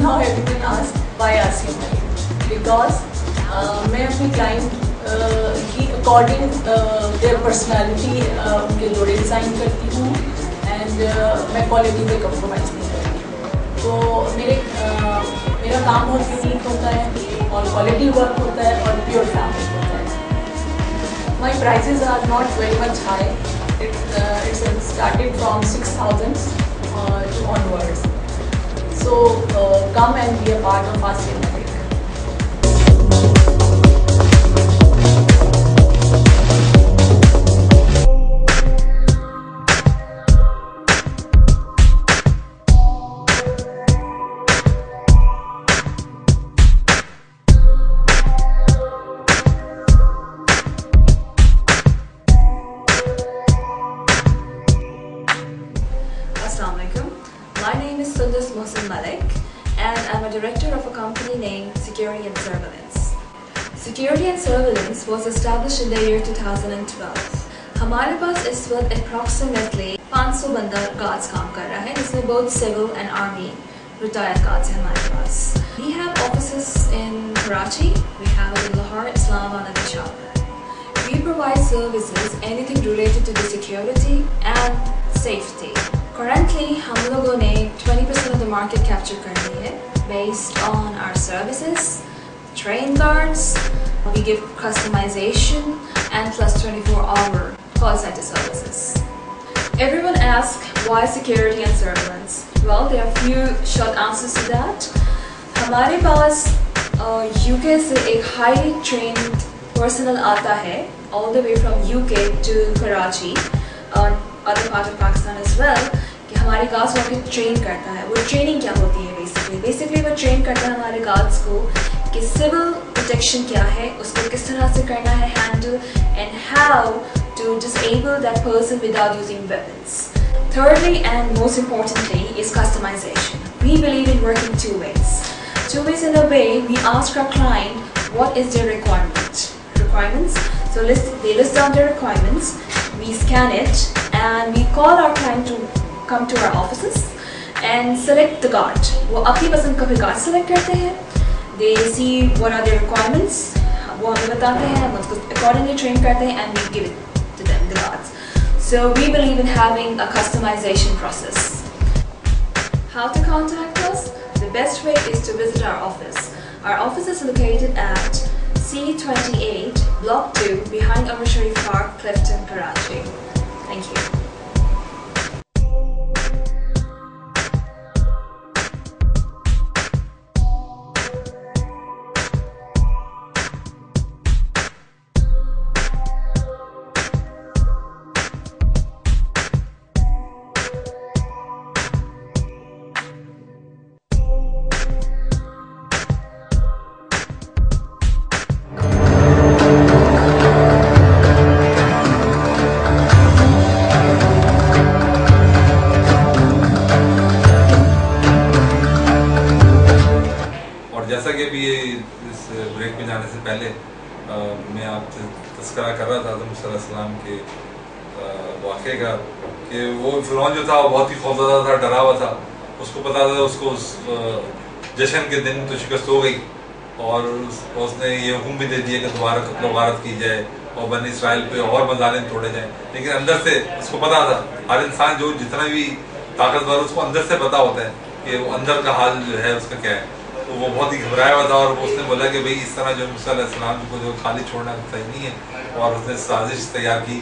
Now everyone asks why RCA Malik? Because मैं अपनी क्लाइंट की अकॉर्डिंग देयर पर्सनालिटी उनके जोड़े डिज़ाइन करती हूँ एंड मैं क्वालिटी पे कम्प्रोमाइज़ नहीं करती हूँ। तो मेरा काम बहुत यूनिक होता है और क्वालिटी वर्क होता है और प्योर फैब्रिक होता है। My prices are not very much high, it's started from 6,000 onwards. So come and be a part of RCA Malik. Assalamualaikum. My name is Sundus Mohsin Malik and I'm a director of a company named Security and Surveillance. Security and Surveillance was established in the year 2012. हमारे पास इस वक्त approximately 500 बंदा guards काम कर रहा है, जिसमें both civil and army retired guards हैं हमारे पास. We have offices in Karachi, we have in Lahore, Islamabad and Peshawar. We provide services anything related to the security and safety. Currently हम लोगों ने 20% of the market capture करनी है based on our services, train guards, we give customization and plus 24-hour call center services. Everyone asks why security and surveillance? Well, there are few short answers to that. हमारे पास UK से एक highly trained personnel आता है all the way from UK to Karachi और other part of Pakistan as well, कि हमारे guards को train करता है। वो ट्रेनिंग क्या होती है बेसिकली वो ट्रेन करता है हमारे गार्ड्स को कि सिविल प्रोटेक्शन क्या है, उसको किस तरह से करना है handle and how to disable that person without using weapons. Thirdly and most importantly is customization. We believe in working two ways. Two ways in a way, we ask our client what is their requirements. So they list down their requirements, we scan it and we call our client to come to our offices and select the guard. वो अपनी पसंद का भी guard select करते हैं. They see what are their requirements. वो हमें बताते हैं, हम उसको accordingly train करते हैं and we give it to them, the guards. So we believe in having a customization process. How to contact us? The best way is to visit our office. Our office is located at C28, Block 2, behind Umar Sharif Park, Clifton, Karachi. Thank you. जैसा कि अभी ये इस break में जाने से पहले मैं आपसे तस्करा कर रहा था आदम अलैहिस्सलाम के वाक़े का कि वो फ़िरौन जो था वो बहुत ही खौफज़दा था, डरा हुआ था। उसको पता था उसको उस जश्न के दिन तो शिकस्त हो गई और उसने ये हुक्म भी दे दिया कि दोबारा कत्ल वारत की जाए और बनी इसराइल पे और मज़ालिम तोड़े जाएँ। लेकिन अंदर से उसको पता था, हर इंसान जो जितना भी ताकतवर उसको अंदर से पता होता है कि वो अंदर का हाल जो है उसका क्या है। तो वो बहुत ही घबराया हुआ था और उसने बोला कि भाई इस तरह जो मूसा अलैहिस्सलाम को जो खाली छोड़ना सही नहीं है। और उसने साजिश तैयार की,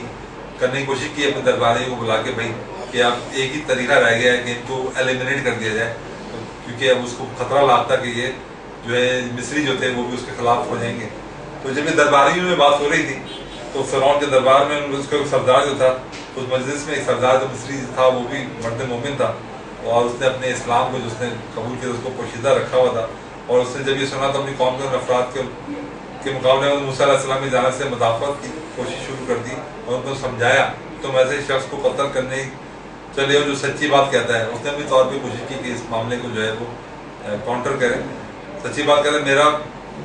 करने की कोशिश की अपने दरबारी को बुला के भाई कि आप एक ही तरीका रह गया है कि इनको एलिमिनेट कर दिया जाए, क्योंकि अब उसको खतरा लागता कि ये जो है मिस्री जो थे वो भी उसके खिलाफ हो जाएंगे। तो जब ये दरबारियों में बात हो रही थी तो फ़िरौन के दरबार में उसका सरदार जो था, उस मजलिस में एक सरदार जो मिस्री था वो भी मर्द मोमिन था और उसने अपने इस्लाम को जो उसने कबूल किया उसको पोशीदा रखा हुआ था। और उसने जब ये सुना तो अपनी कौम के अफराद के के मुकाबले में मूसा अलैहिस्सलाम की जानिब से मदाफ़त की कोशिश शुरू कर दी और उनको समझाया तुम ऐसे शख्स को कत्ल करने चले हो जो सच्ची बात कहता है। उसने भी तौर पर कोशिश की कि इस मामले को जो है वो काउंटर करें, सच्ची बात करें, मेरा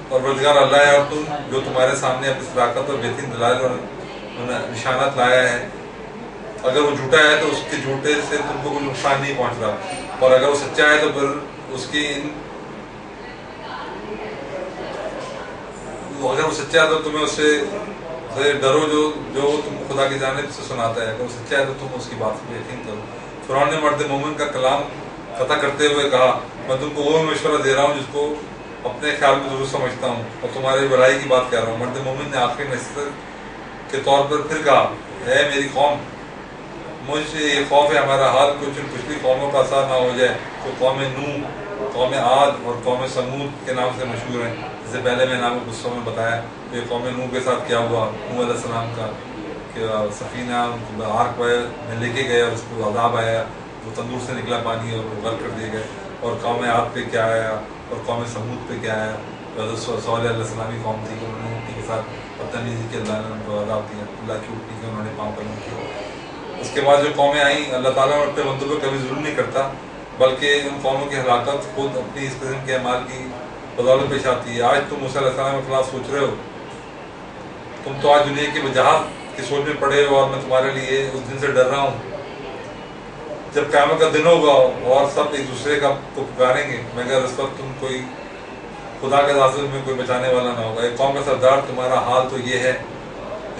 परवरदिगार अल्लाह है और तुम जो तुम्हारे सामने अपनी सदाकत और बेहतरीन दलाइल और निशानात लाया है, अगर वो झूठा है तो उसके झूठे से तुमको कोई नुकसान नहीं पहुंच रहा, और अगर वो सच्चा है तो फिर उसकी अगर वो सच्चा है तो तुम्हें उससे डरो जो तुम खुदा की जानिब से सुनाता है। अगर वो सच्चा है तो तुम उसकी बात पर यकीन करो। फ़िरौन ने मर्द मोमिन का कलाम ख़त्म करते हुए कहा, मैं तुमको वो मशवरा दे रहा हूँ जिसको अपने ख्याल में जरूर समझता हूँ और तुम्हारी भलाई की बात कह रहा हूँ। मर्द मोमिन ने आखिरी नसीहत के तौर पर फिर कहा, है मेरी कौम, मुझे ये खौफ है हमारा हाल कुछ पिछली कौमों का असर ना हो जाए तो कौम नूह, कौम आद और कौम समूद के नाम से मशहूर हैं। इससे पहले मैंने आपको गुस्सों में बताया कि कौम नूह के साथ क्या हुआ, नूह अलैहिस्सलाम का कि सफ़ीना आर्क में लेके गए और उसको अज़ाब आया, वो तंदूर से निकला पानी और वो गर्क कर दिए गए। और कौम आद पे क्या आया और कौम समूद पे क्या आया, सोलह अलैहिस्सलाम की कौम थी, उन्होंने उठनी के साथ बदतमीजी के अल्लाह ने उनको अज़ाब दिया, अल्लाह की उठनी के उन्होंने पाँव कलम किया। उसके बाद जो कौमें आई, अल्लाह ताला अपने बंदों पर कभी जुल्म नहीं करता, बल्कि उन कौमों की हलाकत खुद अपनी इस किस्म के अमाल की बदौलत पेश आती है। आज तुम मूसा अलैहिस्सलाम के खिलाफ सोच रहे हो, तुम तो आज दुनिया की वजाहत की सोच में पड़े हो और मैं तुम्हारे लिए उस दिन से डर रहा हूँ जब क़यामत का दिन होगा और सब एक दूसरे का को पुकारेंगे, मगर इस वक्त तुम कोई खुदा के रास्ते में कोई बचाने वाला ना होगा। एक कौम का सरदार, तुम्हारा हाल तो ये है,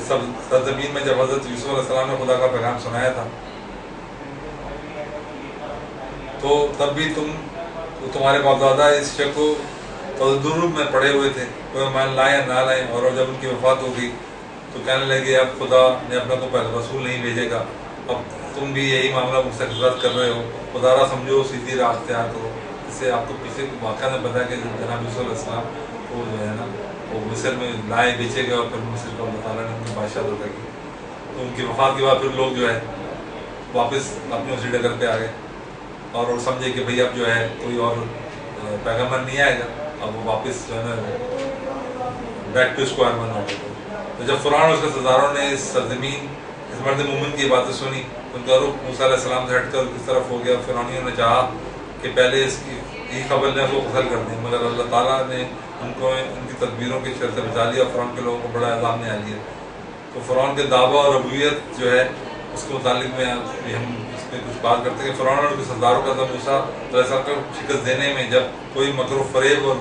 सब सरजमीन में जब हज़रत यूसुफ अलैहिस्सलाम ने खुदा का पैगाम सुनाया था तो तब भी तुम्हारे बापदादा इस शक को तदुर्र में पड़े हुए थे, कोई मान लाए या ना लाए। और जब उनकी वफात हो गई तो कहने लगे अब खुदा ने अपना को रसूल नहीं भेजेगा, अब तुम भी यही मामला मुझसे रद्द कर रहे हो, खुदारा समझो, सीधी राह अख्तियार करो। इससे आपको पीछे वाक़या ने बताया कि जनाब यूसुफ अलैहिस्सलाम को जो है ना वो मिस्र में लाए बेचे गए और फिर मिस्र को अल्लाह ताला ने उनकी बादशाह होता की। तो उनकी वफात के बाद फिर लोग जो है वापस अपने उसी डगर पे आ गए और वो समझे कि भाई अब जो है कोई और पैगम्बर नहीं आएगा, अब वो वापस जो है ना बैक टू स्क्वायर वन हो गए। तो जब फ़िरौन और उसके सरदारों ने इस सरजमीन इस मर्द मोमिन की बातें सुनी, उनका रुख मूसा अलैहिस्सलाम से हटकर किस तरफ हो गया। फ़िरौनियों ने चाहा कि पहले इसकी खबर ने उसको कत्ल कर दें, मगर अल्लाह ताला ने उनको उनकी तदबीरों की शर से बचा लिया और फ़िरौन के लोगों को बड़ा अज़ाब में आ लिया। तो फ़िरौन के दावा और रबूबियत जो है उसके मुतालिक में हम इसमें कुछ बात करते हैं कि फ़िरौन और उसके सरदारों का था मूसा अलैहिस्सलाम को शिकस्त देने में, जब कोई मकर फ़रेब और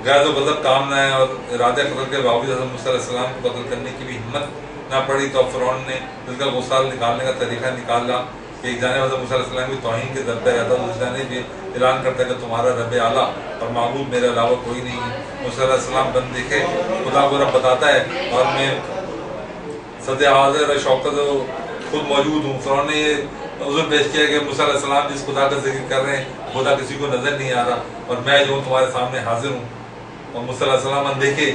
गैर गज़ब काम न है और इरादे कत्ल के बावजूद हज़रत मूसा अलैहिस्सलाम को कत्ल करने की भी हिम्मत ना पड़ी, तो फ़िरौन ने दिल का गुस्सा निकालने का तरीका निकाला कि एक जाने हज़रत मूसा अलैहिस्सलाम की तौहीन के दर पे रहता, दूसरे जाने भी ऐलान करता है कि तुम्हारा रब आला और माबूद मेरे अलावा कोई नहीं है। मूसा अलैहिस्सलाम बन देखे खुदा को रब बताता है और मैं सदे हाज़िर शौकत खुद मौजूद हूँ। फ़िरौन ने ये उज़्र पेश किया कि मूसा अलैहिस्सलाम जिस खुदा का जिक्र कर रहे हैं खुदा किसी को नज़र नहीं आ रहा और मैं जो तुम्हारे सामने हाजिर हूँ। और मूसा अलैहिस्सलाम देखे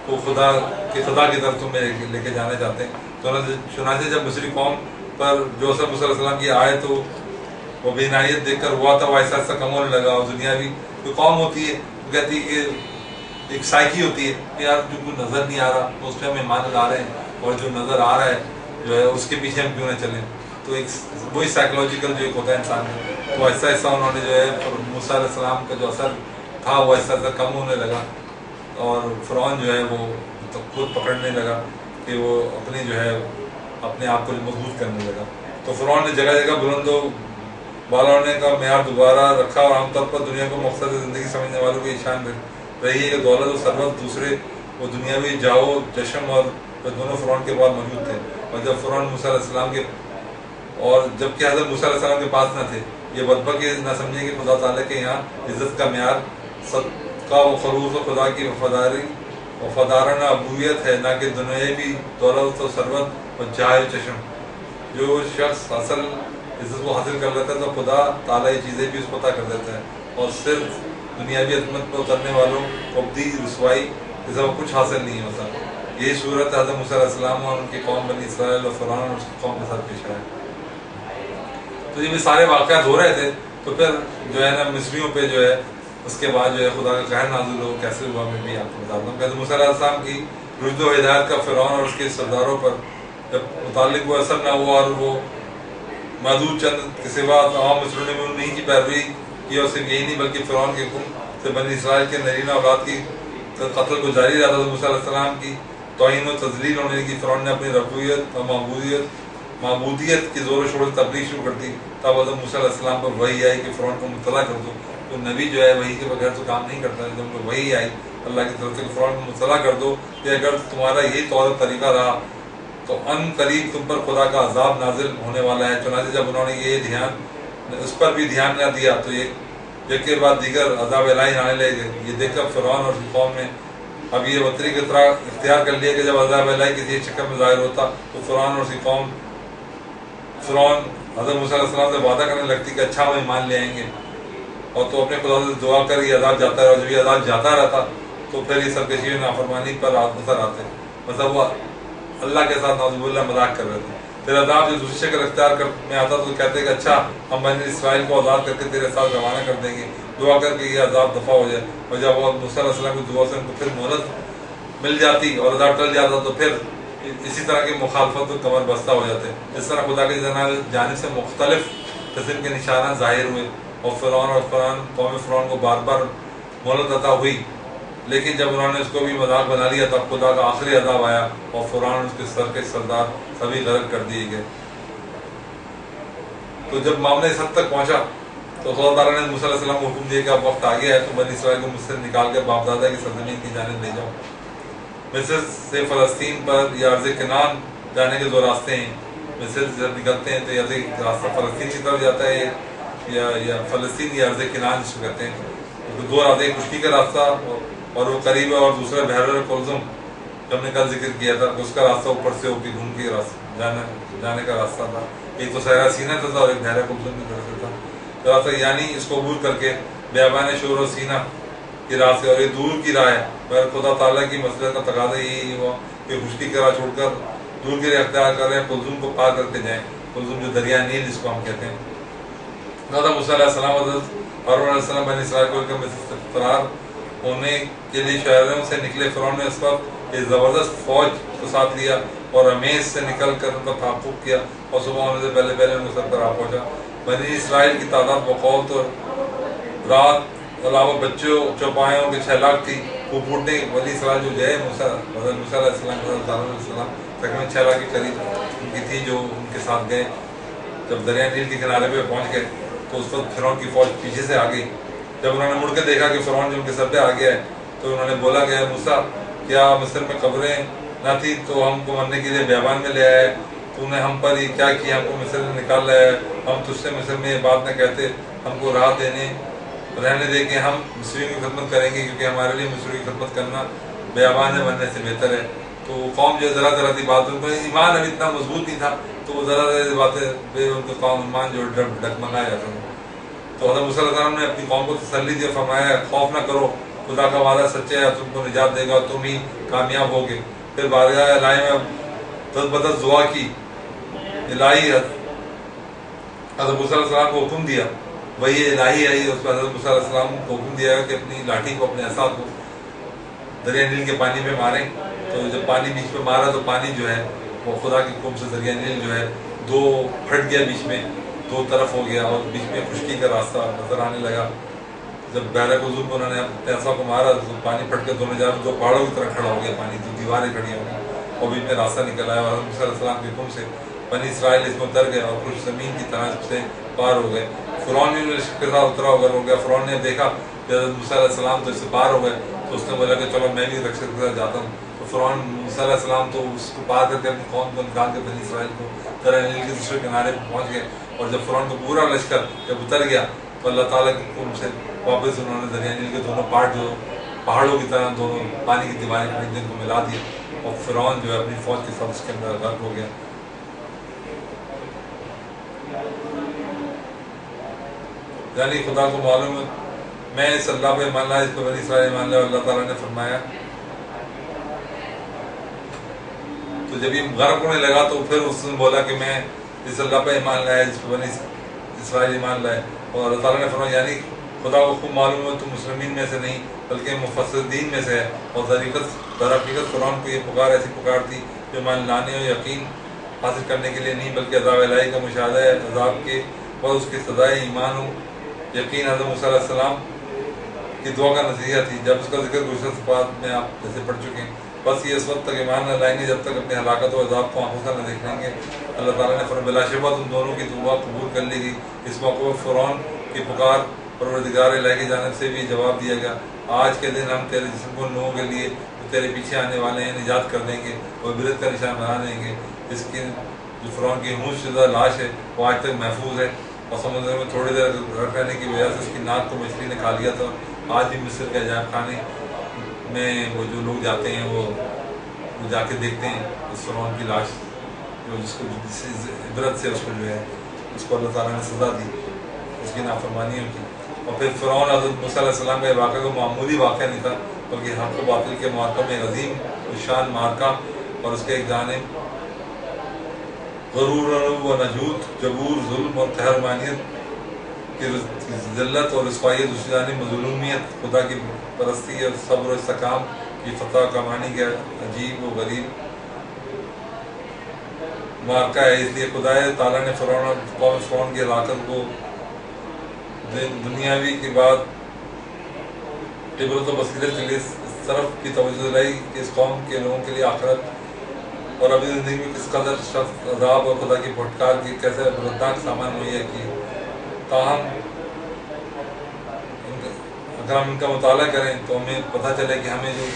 वो खुदा की तरफ तुम लेके जाना चाहते हैं। तो चुनांचे जब मिस्री कौम पर जो असर मूसा अलैहिस्सलाम की आए तो वो बेनायत देखकर हुआ था, वो ऐसा ऐसा कम होने लगा। और दुनियावी जो कौम होती है वो कहती है कि एक साइकी होती है कि यार जो कुछ नज़र नहीं आ रहा तो उस पर हम ईमान ला रहे हैं और जो नज़र आ रहा है जो है उसके पीछे हम क्यों ना चलें। तो एक वही साइकोलॉजिकल जो एक होता है इंसान में, तो ऐसा ऐसा उन्होंने जो है मूसा अलैहिस्सलाम का जो असर था वो ऐसा ऐसा कम होने लगा और फ़िरौन जो है वो तो खुद पकड़ने लगा कि वो अपनी जो है अपने आप को मजबूत करने लगा। तो फ़िरौन ने जगह जगह बुलंदो बाला होने का मैार दोबारा रखा और आमतौर पर दुनिया को मकसद ज़िंदगी समझने वालों की शान रही है कि दौलत और सरवत दूसरे वो दुनियावी जाओ जश्न और दोनों फ़िरौन के बाद मौजूद थे। और जब फ़िरौन मूसा अलैहिस्सलाम के और जबकि हज़रत मूसा अलैहिस्सलाम के पास न थे, ये बदबक ये ना समझे कि खुदा ताला के यहाँ इज़्ज़त का मैार सदका व खलूस व खुदा की वफादाराना अबूयत है, ना कि दुनियावी दौलत और सरवत और जाह चश्म। जो शख्स असल इज़्ज़त को हासिल कर लेता है तो खुदा ताला ये चीज़ें भी उसको पता कर देता है और सिर्फ दुनियावी अजमत पर उतरने वालों को अब्दी रसवाई इससे कुछ हासिल नहीं होता। यही सूरत हज़रत मूसा अलैहिस्सलाम और उनकी कौम बनी इसराइल और फ़िरौन और उसकी कौम के साथ पेश आया। तो जब ये सारे वाक़यात हो रहे थे तो फिर जो है ना मिस्रियों पे जो है اس کے بعد جو ہے خدا کا قہر نازل ہو کیسے ہوا میں بھی آپ کو بتاتا ہوں. حضرت موسیٰ علیہ السلام کی رشد و ہدایت کا فرعون اور اس کے سرداروں پر جب متعلق وہ اثر نہ ہوا اور وہ محدود چند کے سوا تمام مصروں نے انہیں کی پیروی کی اور صرف یہی نہیں بلکہ فرعون کے حکم سے بنی اسرائیل کے نرینہ اولاد کی قتل کو جاری رہا. حضرت موسیٰ علیہ السلام کی توہین و تذلیل ہونے کی فرعون نے اپنی ربوبیت اور معبودیت کی زور و شور سے تبلیغ شروع کر دی. تب حضرت موسیٰ علیہ السلام پر وحی آئی کہ فرعون کو مطلع کر دو. تو نبی جو ہے وحی کے بغیر تو کام نہیں کرتا ہے. جب ان کو وحی آئی اللہ کی طرف سے کہ فرعون کو مطلع کر دو کہ اگر تمہارا یہی طور طریقہ رہا تو ان قریب تم پر خدا کا عذاب نازل ہونے والا ہے. چنانچہ جب انہوں نے یہ اس پر بھی دھیان نہ دیا تو ایک کے بعد دیگر عذاب الہی آنے لگے. یہ دیکھ کر فرعون اور قوم نے اب یہ وطری کی طرح اختیار کر لیا کہ جب عذاب الہی کسی ایک شکل میں ظاہر ہوتا تو فرعون اور اس کی قوم حضرت موسیٰ علیہ السلام سے وعدہ کرنے لگتی کہ اچھا وہ ایمان لے آئیں گے اور تو اپنے خدا سے دعا کر یہ عذاب جاتا رہا. جب یہ عذاب جاتا رہتا تو پھر یہ سرکشی و نافرمانی پر نظر آتے. مطلب وہ اللہ کے ساتھ نعوذ باللہ مذاق کر رہے تھے. پھر عذاب جو دوسری شکل اختیار کر میں آتا تو کہتے کہ اچھا ہم بنی اسرائیل کو آزاد کر کے تیرے ساتھ روانہ کر دیں گے, دعا کر کے یہ عذاب دفع ہو جائے. اور جب وہ موسیٰ علیہ السلام کی دعا سے ان کو پھر مہلت مل جاتی اور عذاب ٹل جاتا تو پھر اسی طرح کی مخالفت و کمر بستہ ہو جاتے. اس طرح خدا کی جانب سے مختلف قسم کے نشانات ظاہر ہوئے اور قوم فرعون کو بار بار مہلت عطا ہوئی, لیکن جب انہوں نے اس کو بھی مذاق بنا لیا تب خدا کا آخری عذاب آیا اور فرعون اس کے سر کے سردار سبھی غرق کر دیے گئے. تو جب معاملہ اس حد تک پہنچا تو خدا تعالیٰ نے موسیٰ علیہ السلام کو حکم دیا کہ اب وقت آ گیا ہے تو بنی اسرائیل کو مصر نکال کر باپ دادا کی سرزمین کی جانب لے جاؤ. مصر سے فلسطین پر یا ارض کنعان جانے کے دو راستے ہیں. مصر سے جب نکلتے ہیں تو یا راستہ فلسطین کی طرف جاتا ہے یا فلسطین یا ارض کنعان جس کو کہتے ہیں. دو راستے, ایک خشکی کا راستہ اور وہ قریب ہے, اور دوسرا بحر کلثم جو ہم نے کل ذکر کیا تھا اس کا راستہ اوپر سے ہو کے گھوم کے جانے کا راستہ تھا. ایک تو صحرا سینہ تھا اور ایک بحر کلثم کی طرف سے تھا راستہ, یعنی اس کو عبور کر کے بیابان شور و سینہ کی راہ سے, اور یہ دور کی راہ ہے. مگر خدا تعالیٰ کی مسئلہ کا تقاضا یہی ہوا کہ خشکی کی راہ چھوڑ کر دور کی راہ اختیار کر رہے ہیں, کلثوم کو پار کر کے جائیں. کلثوم جو دریا نیل جس کو ہم کہتے ہیں. حضرت موسیٰ علیہ السلام حضرت ہارون علیہ السلام بنی اسرائیل کو مصر سے فرار ہونے کے لیے شہروں سے نکلے. فرعون نے اس وقت ایک زبردست فوج کو ساتھ لیا اور رمیز سے نکل کر ان کا تعاقب کیا اور صبح ہونے سے پہلے ان کو سر پر آ پہنچا. بنی اسرائیل کی تعداد بقوت اور رات علاوہ بچوں چوپایوں کے 6 لاکھ تھی. وہ بوٹنے بنی اسرائیل جو ہے حضرت موسیٰ علیہ السلام حضرت ہارون علیہ السلام تقریباً 6 لاکھ کے قریب ان کی تھی جو ان کے ساتھ گئے. جب دریا نیل کے کنارے پہ پہنچ گئے تو اس وقت فرعون کی فوج پیچھے سے آ گئی. جب انہوں نے مڑ کے دیکھا کہ فرعون جو ان کے سر پہ آ گیا ہے تو انہوں نے بولا کہ موسیٰ کیا مصر میں قبریں نہ تھی تو ہم کو مرنے کے لیے بیابان میں لے آئے, تو نے ہم پر یہ کیا کیا, ہم کو مصر میں نکال لایا ہے. ہم تجھ سے مصر میں یہ بات نہ کہتے, ہم کو راہ رہنے دے کے ہم مصریوں کی خدمت کریں گے, کیونکہ ہمارے لیے مصریوں کی خدمت کرنا بیابان میں مرنے سے بہتر ہے. تو قوم جو ذرا سی بات, ان کا ایمان ابھی اتنا مضبوط نہیں تھا تو وہ ذرا باتیں ان کا قوم ایمان جو ڈگمگایا جاتا ہے. تو حضرت موسیٰ علیہ السلام نے اپنی قوم کو تسلی دی, فرمایا خوف نہ کرو, خدا کا وعدہ سچا ہے, تم کو نجات دے گا, تم ہی کامیاب ہوگے. پھر بارگاہ الہی میں دس بدس دعا کی. الہی حضرت موسیٰ علیہ السلام کو حکم دیا, وہی الہی آئی, اس پر حضرت موسیٰ علیہ السلام کو حکم دیا کہ اپنی لاٹھی کو اپنے عصا کو دریا نیل کے پانی پہ ماریں. تو جب پانی بیچ پہ مارا تو پانی جو ہے وہ خدا کے حکم سے دریا نیل جو ہے 2 پھٹ گیا, بیچ میں 2 طرف ہو گیا اور بیچ میں خشکی کا راستہ نظر آنے لگا. جب بحر کلثوم کو انہوں نے اپنے عصا کو مارا تو پانی پھٹ کے دونوں جانب 2 پہاڑوں کی طرح کھڑا ہو گیا پانی, 2 دیواریں کھڑی ہو گئی اور بیچ میں راستہ نکل آیا. اور موسیٰ علیہ السلام کے حکم سے بنی اسرائیل اس میں اتر گئے اور خوش زمین کی طرح سے پار ہو گئے. فرعون بھی کے ساتھ اترا ہو گیا. فرعون نے دیکھا کہ حضرت موسیٰ علیہ السلام تو اس سے پار ہو گئے تو اس نے بولا کہ چلو میں بھی رکشت کے ساتھ جاتا ہوں. تو فرعون موسیٰ علیہ السلام تو اس کو پار کر کے اپنی قوم کو نکال کے بنی اسرائیل کو دریا نیل کے دوسرے کنارے پہ پہنچ گئے. اور جب فرعون کو پورا لشکر جب اتر گیا تو اللہ تعالیٰ کے حکم سے واپس انہوں نے دریا نیل کے دونوں پارٹ جو پہاڑوں کی طرح دونوں پانی کی دیواریں کھڑی کو ملا دیا اور فرعون جو ہے اپنی فوج کے ساتھ اس کے اندر غرق ہو گیا. یعنی خدا کو معلوم ہے میں اس اللہ پہ مان لا, اس پہ بنی اسرائیل مان لا. اللہ تعالیٰ نے فرمایا تو جب یہ غرق ہونے لگا تو پھر اس نے بولا کہ میں اس اللہ پہ ایمان لایا, جس پہ بنی اسرائیل ایمان لائے. اور اللہ تعالیٰ نے فرمایا یعنی خدا کو خوب معلوم ہے تو مسلمین میں سے نہیں بلکہ مفسرین میں سے ہے، اور در حقیقت فرعون کو یہ پکار ایسی پکار تھی جو مان لانے اور یقین حاصل کرنے کے لیے نہیں بلکہ عذاب الہی کا مشاہدہ ہے، عذاب کے بعد اس کی سزائے ایمان و یقین حضرت موسیٰ علیہ السلام کی دعا کا نتیجہ تھی، جب اس کا ذکر گزشتہ صفحات میں آپ جیسے پڑھ چکے ہیں۔ بس یہ اس وقت تک ایمان نہ لائیں گے جب تک اپنے ہلاکت و عذاب کو آنکھوں سے نہ دیکھ لیں گے۔ اللہ تعالیٰ نے فرمایا بلا شبہ تم دونوں کی توبہ قبول کر لی گئی۔ اس موقع پر فرعون کی پکار پروردگار الہی کی جانب سے بھی جواب دیا گیا، آج کے دن ہم تیرے جسم کو لوگوں کے لیے جو تیرے پیچھے آنے والے ہیں نجات کر دیں گے اور عبرت کا نشان بنا دیں گے۔ اس کی جو فرعون کی ہونش شدہ لاش ہے وہ آج تک محفوظ ہے، اور سمندر میں تھوڑی دیر رہنے کی وجہ سے اس کی ناک کو مچھلی نے کھا لیا تھا۔ آج بھی مصر کے عجائب خانے میں وہ جو لوگ جاتے ہیں وہ جا کے دیکھتے ہیں اس فرعون کی لاش جو جس کو عبرت سے اس کو جو ہے اس کو اللہ تعالیٰ نے سزا دی اس کی نافرمانیوں کی۔ اور پھر فرعون حضرت موسیٰ علیہ السلام کا واقعہ کو معمولی واقعہ نہیں تھا بلکہ حق و باطل کے معرکہ میں عظیم شان معرکہ، اور اس کے ایک جانب غرور و نجوت، جبور، ظلم اور قہرمانیت کی ذلت اور رسوائیت، دوسری جانب مظلومیت، خدا کی پرستی اور صبر و استحکام کی فتح کمانی کا عجیب و غریب معرکہ ہے۔ اس لیے خدا تعالیٰ نے فرعون کی ہلاکت کو دنیاوی کے بعد عبرت و بصیرت کے لیے اس طرف کی توجہ دلائی کہ اس قوم کے لوگوں کے لیے آخرت اور ابھی زندگی میں کس قدر شخص عذاب اور خدا کی پھٹکار کی کیسے بردناک سامان مہیا کیے۔ تاہم اگر ہم ان کا مطالعہ کریں تو ہمیں پتہ چلے کہ ہمیں جو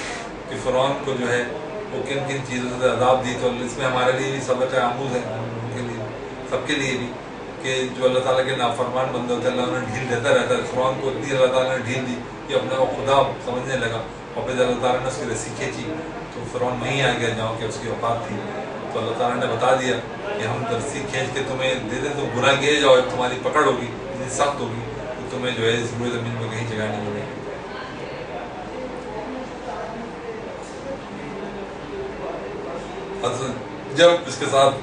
کہ فرعون کو جو ہے وہ کن کن چیزوں سے عذاب دی، تو اس میں ہمارے لیے بھی سبق آموز ہے، ان کے لیے سب کے لیے بھی، کہ جو اللہ تعالیٰ کے نافرمان بندے ہوتے ہیں اللہ انہیں ڈھیل دیتا رہتا ہے۔ فرعون کو اتنی اللہ تعالیٰ نے ڈھیل دی کہ اپنے کو خدا سمجھنے لگا، اور پھر اللہ تعالیٰ نے اس کی رسی کھینچی تو فرعون وہیں آ گیا جہاں کہ اس کی اوقات تھی۔ تو اللہ تعالیٰ نے بتا دیا کہ ہم رسی کھینچ کے تمہیں دے دیں تو گناہ کیے جاؤ، تمہاری پکڑ ہوگی اتنی سخت ہوگی تو تمہیں جو ہے اس روئے زمین میں کہیں جگہ نہیں ملے گی۔ جب اس کے ساتھ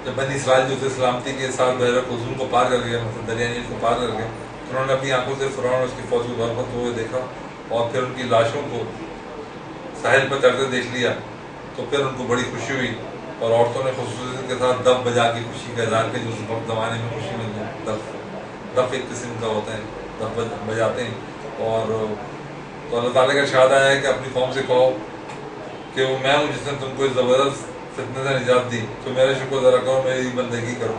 جب بنی اسرائیل جو تھے سلامتی کے ساتھ بحر قلزم کو پار کر گئے، مطلب دریا نیل کو پار کر گئے، تو انہوں نے اپنی آنکھوں سے فرعون اور اس کی فوج کو غرقت ہوئے دیکھا، اور پھر ان کی لاشوں کو ساحل پر چڑھتے دیکھ لیا تو پھر ان کو بڑی خوشی ہوئی، اور عورتوں نے خصوصیت کے ساتھ دف بجا کے خوشی کا اظہار کیا، جو اس وقت زمانے میں خوشی ملتی ہے۔ دف ایک قسم کا ہوتا ہے، دف بجاتے ہیں۔ اور تو اللہ تعالیٰ کا ارشاد آیا ہے کہ اپنی قوم سے کہو کہ وہ میں ہوں جس نے تم کو اس زبردست فتنے سے نجات دی، تو میرے شکر ذرا کرو، میری بندگی کرو۔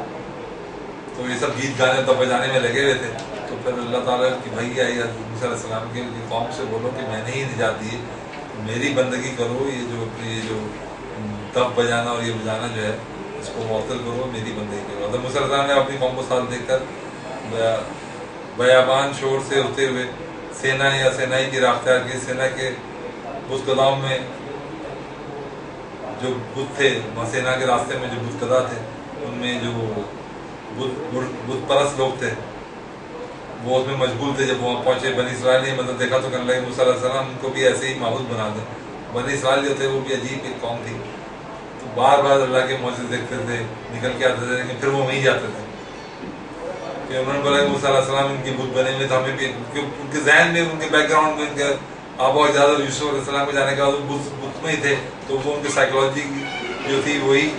تو یہ سب گیت گانے دف بجانے میں لگے ہوئے تھے۔ تو پھر اللہ تعالیٰ کی بھائی آئی حضرت موسیٰ علیہ السلام کی قوم سے بولو کہ میں نے ہی نجات دی، میری بندگی کرو، یہ جو دف بجانا اور یہ بجانا جو ہے اس کو معطل کرو، میری بندگی کرو۔ حضرت موسیٰ علیہ السلام نے اپنی قوم کو ساتھ دیکھ کر بیابان شور سے ہوتے ہوئے سینا یا سینائی کی راہ اختیار کی۔ سینا کے بت قداؤں میں جو بت تھے، سینا کے راستے میں جو بت قدا تھے، ان میں جو بت پرست لوگ تھے وہ اس میں مشغول تھے۔ جب وہاں پہنچے بنی اسرائیل نے مدد دیکھا تو کہنے لگے موسیٰ علیہ السلام ان کو بھی ایسے ہی معبود بنا دیں۔ بنی اسرائیل جو تھے وہ بھی عجیب ایک قوم تھی، تو بار بار اللہ کے معجزے دیکھتے تھے، نکل کے آتے تھے، لیکن پھر وہ وہیں جاتے تھے۔ کہ انہوں نے بولا کہ موسیٰ علیہ السلام ان کی بت بنے ہوئے تھے، ہمیں بھی ان کے ذہن میں، ان کے بیک گراؤنڈ میں، ان کے آبا و اجداد یوسف علیہ السلام کو جانے کے بعد وہ بت میں ہی تھے، تو وہ ان کی سائیکالوجی جو تھی وہی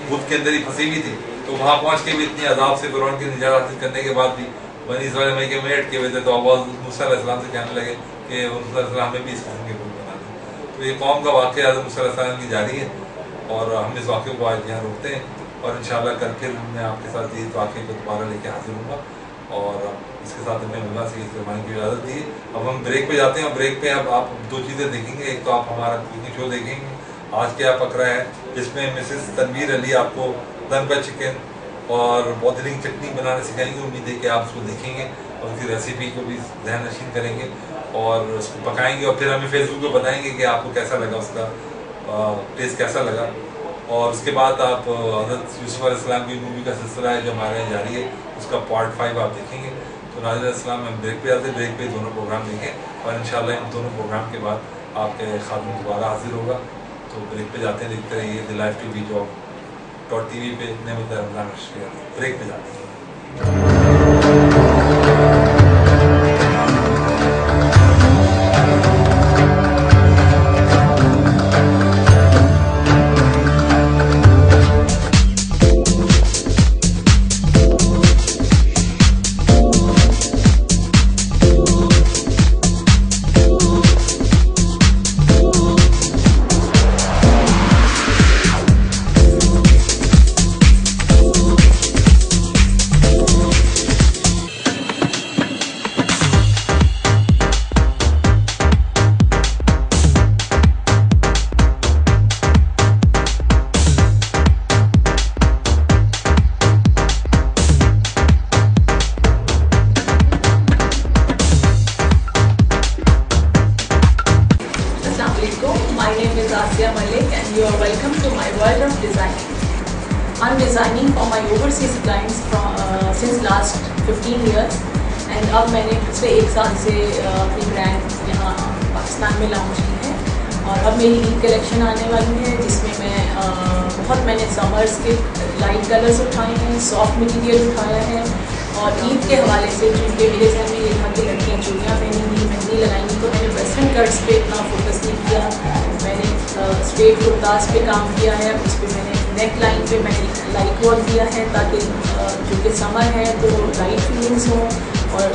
بت کے اندر ہی پھنسی ہوئی تھی۔ تو وہاں پہنچ کے بھی اتنی عذاب سے فرعون کی نجات حاصل کرنے کے بعد بھی بنی اسرائیل میں کے میں اٹکے ہوئے تھے، تو آواز موسیٰ علیہ السلام سے کہنے لگے کہ موسیٰ علیہ السلام ہمیں بھی اس قسم کے بت بنا دیں۔ تو یہ قوم کا واقعہ حضرت موسیٰ علیہ السلام کی جاری ہے، اور ہم اس واقعے کو آج یہاں روکتے ہیں، اور انشاءاللہ کل پھر میں آپ کے ساتھ یہ واقعے کو دوبارہ لے کے حاضر ہوں گا، اور اس کے ساتھ ہمیں اللہ سے اس فرمانے کی اجازت دی۔ اب ہم بریک پہ جاتے ہیں، اور بریک پہ اب آپ دو چیزیں دیکھیں گے، ایک تو آپ ہمارا کوکنگ شو دیکھیں گے آج کیا پک رہا ہے، جس میں مسز تنویر علی آپ کو دم کا چکن اور بودرنگ چٹنی بنانا سکھائیں گے۔ امید ہے کہ آپ اس کو دیکھیں گے اور اس کی ریسیپی کو بھی ذہن نشین کریں گے اور اس کو پکائیں گے، اور پھر ہمیں فیس بک پہ بتائیں گے کہ آپ کو کیسا لگا، اس کا ٹیسٹ کیسا لگا۔ اور اس کے بعد آپ حضرت یوسف علیہ السلام کی مووی کا سلسلہ ہے جو ہمارے یہاں جاری ہے، اس کا پارٹ 5 آپ دیکھیں گے۔ تو ناظرین السلام، ہم بریک پہ آتے ہیں، بریک پہ دونوں پروگرام دیکھیں، اور انشاءاللہ ان دونوں پروگرام کے بعد آپ کے خادم دوبارہ حاضر ہوگا۔ تو بریک پہ جاتے ہیں، دیکھتے رہیے the life T V .tv پہ نعمت رمضان۔ بریک پہ جاتے ہیں۔ 15 years एंड अब मैंने पिछले 1 साल से अपनी ब्रांड यहाँ पाकिस्तान में लॉन्च की है और अब मेरी ईद कलेक्शन आने वाली है जिसमें मैंने समर्स के लाइट कलर्स उठाए हैं, सॉफ्ट मटेरियल उठाया है और ईद के हवाले से चूँकि मेरे घर में यहाँ की लड़कियाँ चूड़ियाँ पहनेंगी, मेहंदी लगाएंगी, तो मैंने वेस्टर्न कट्स पे इतना फोकस नहीं किया। मैंने स्ट्रेट कुर्ताज पे काम किया है, उस पर मैंने नेक लाइन पे मैंने लाइट वर्क दिया है ताकि चूँकि समर है तो लाइट फीलिंग्स हों और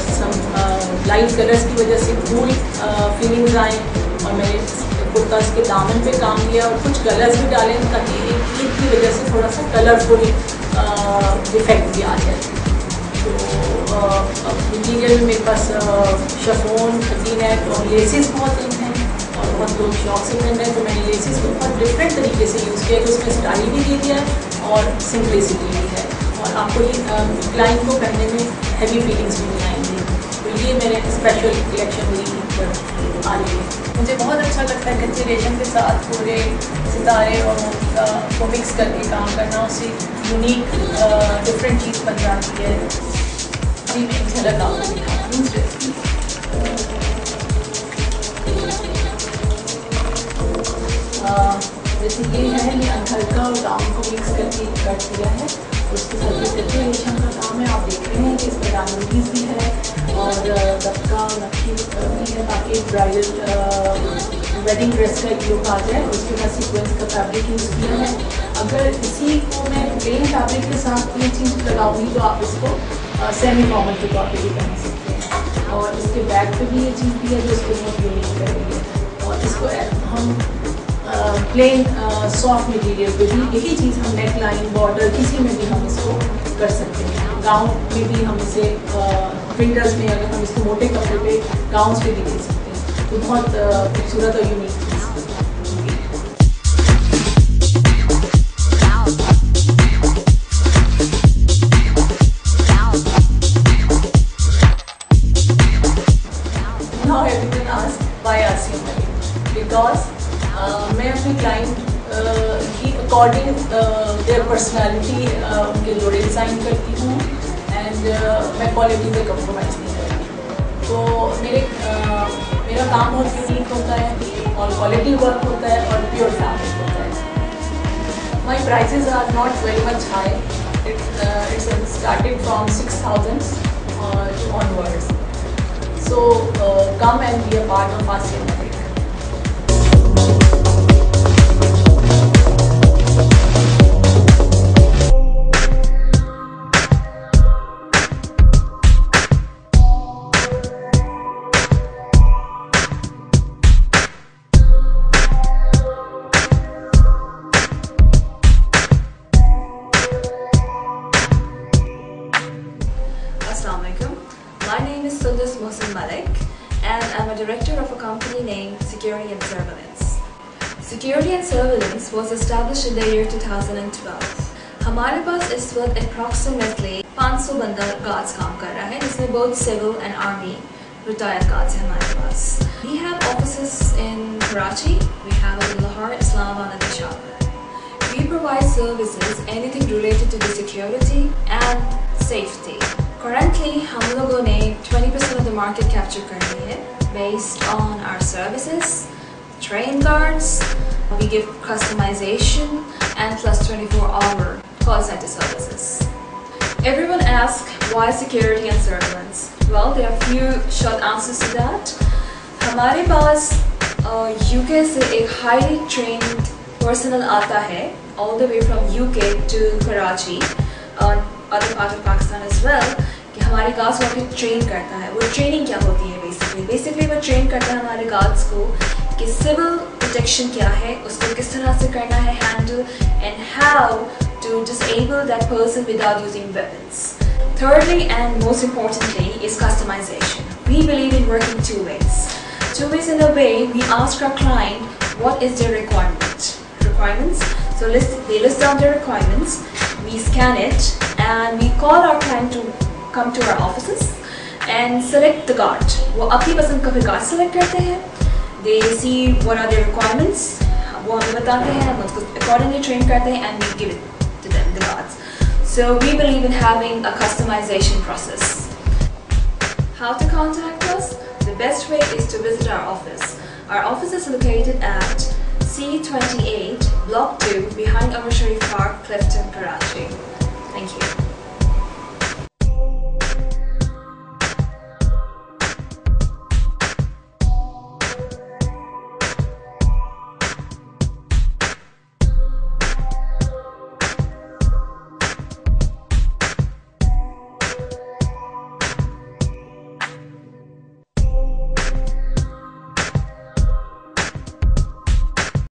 लाइट कलर्स की वजह से कूल फीलिंग्स आएँ। और मैंने कुर्ताज के दामन पे काम किया और कुछ कलर्स भी डाले ताकि ईद की वजह से थोड़ा सा कलरफुल इफेक्ट भी आ जाए। तो मटीरियल में मेरे पास शफोन, खतीनेट और लेसेस बहुत इन हैं और बहुत लोग शौक से पहन रहे हैं, तो मैंने लेसेस को बहुत डिफरेंट तरीके से यूज़ किया कि उसमें स्टाइल भी दे दिया है और सिंपलिसिटी भी है और आपको ये क्लाइंट को पहनने में हैवी फीलिंग्स भी नहीं आएंगी। तो ये मेरे स्पेशल कलेक्शन मेरी पर आ रही है। मुझे बहुत अच्छा लगता है कच्चे रेशम के साथ पूरे सितारे और मोती को मिक्स करके काम करना, उससे यूनिक डिफरेंट चीज़ बन जाती है। जी मैं एक झलक आपको दिखाती हूँ ड्रेस की। जैसे ये है, ये हल्का और गाउन को मिक्स करके कट दिया है, उसके साथ ये कच्चे रेशम का काम है। आप देख रहे हैं कि इसमें डायमंडीज भी है और दबका नक्की भी है ताकि ब्राइडल वेडिंग ड्रेस का एक लुक आ जाए। उसके बाद सीक्वेंस का फैब्रिक यूज़ किया है। अगर इसी को मैं प्लेन फैब्रिक के साथ ये चीज़ लगाऊंगी तो आप इसको सेमी फॉर्मल के तौर पे भी पहन सकते हैं। और इसके बैक पे भी ये चीज़ भी है जो इसको बहुत यूनिक करेगी। और इसको हम प्लेन सॉफ्ट मटेरियल पे भी यही चीज़ हम नेक लाइन बॉर्डर किसी में भी हम इसको कर सकते हैं। गाउन में भी हम इसे विंटर्स में अगर हम इसको मोटे कपड़े पे गाउन्स पे भी दे सकते हैं, तो बहुत खूबसूरत और यूनिक चीज़ है। Now everyone asks why Asia Malik? Because मैं अपने क्लाइंट की अकॉर्डिंग देयर पर्सनालिटी उनके जोड़े डिज़ाइन करती हूँ एंड मैं क्वालिटी पे कम्प्रोमाइज़ नहीं करती। तो मेरा काम बहुत यूनिक होता है और क्वालिटी वर्क होता है और प्योर फैब्रिक होता है। My prices are not very much high, it's started from 6,000 onwards. So come and be a part of Asia Malik. My name is Sundus Mohsin Malik and I'm a director of a company named Security and Surveillance. Security and Surveillance was established in the year 2012. हमारे पास इस वक्त approximately 500 बंदा guards काम कर रहा है, जिसमें both civil and army retired guards हैं हमारे पास. We have offices in Karachi, we have in Lahore, Islamabad and Peshawar. We provide services anything related to the security and safety. Currently, हम लोगों ने 20% of the market capture कर ली है based on our services, train guards, we give customization and plus 24-hour call center services. Everyone asks why security and surveillance? Well, there are few short answers to that. हमारे पास UK से एक highly trained personnel आता है all the way from UK to Karachi और other part of Pakistan as well, कि हमारे guards को train करता है। वो ट्रेनिंग क्या होती है बेसिकली वो ट्रेन करता है हमारे गार्ड्स को कि सिविल प्रोटेक्शन क्या है, उसको किस तरह से करना है handle and how to disable that person without using weapons. Thirdly and most importantly is customization. We believe in working two ways. Two ways in a way, we ask our client what is their requirements. So they list down their requirements, we scan it and we call our client to come to our offices and select the guard. वो अपनी पसंद का फिर guard select करते हैं. They see what are their requirements. वो हमें बताते हैं, हम उसको accordingly train करते हैं and we give it to them, the guards. So we believe in having a customization process. How to contact us? The best way is to visit our office. Our office is located at C28, Block 2, behind Amar Sharif Park, Clifton, Karachi.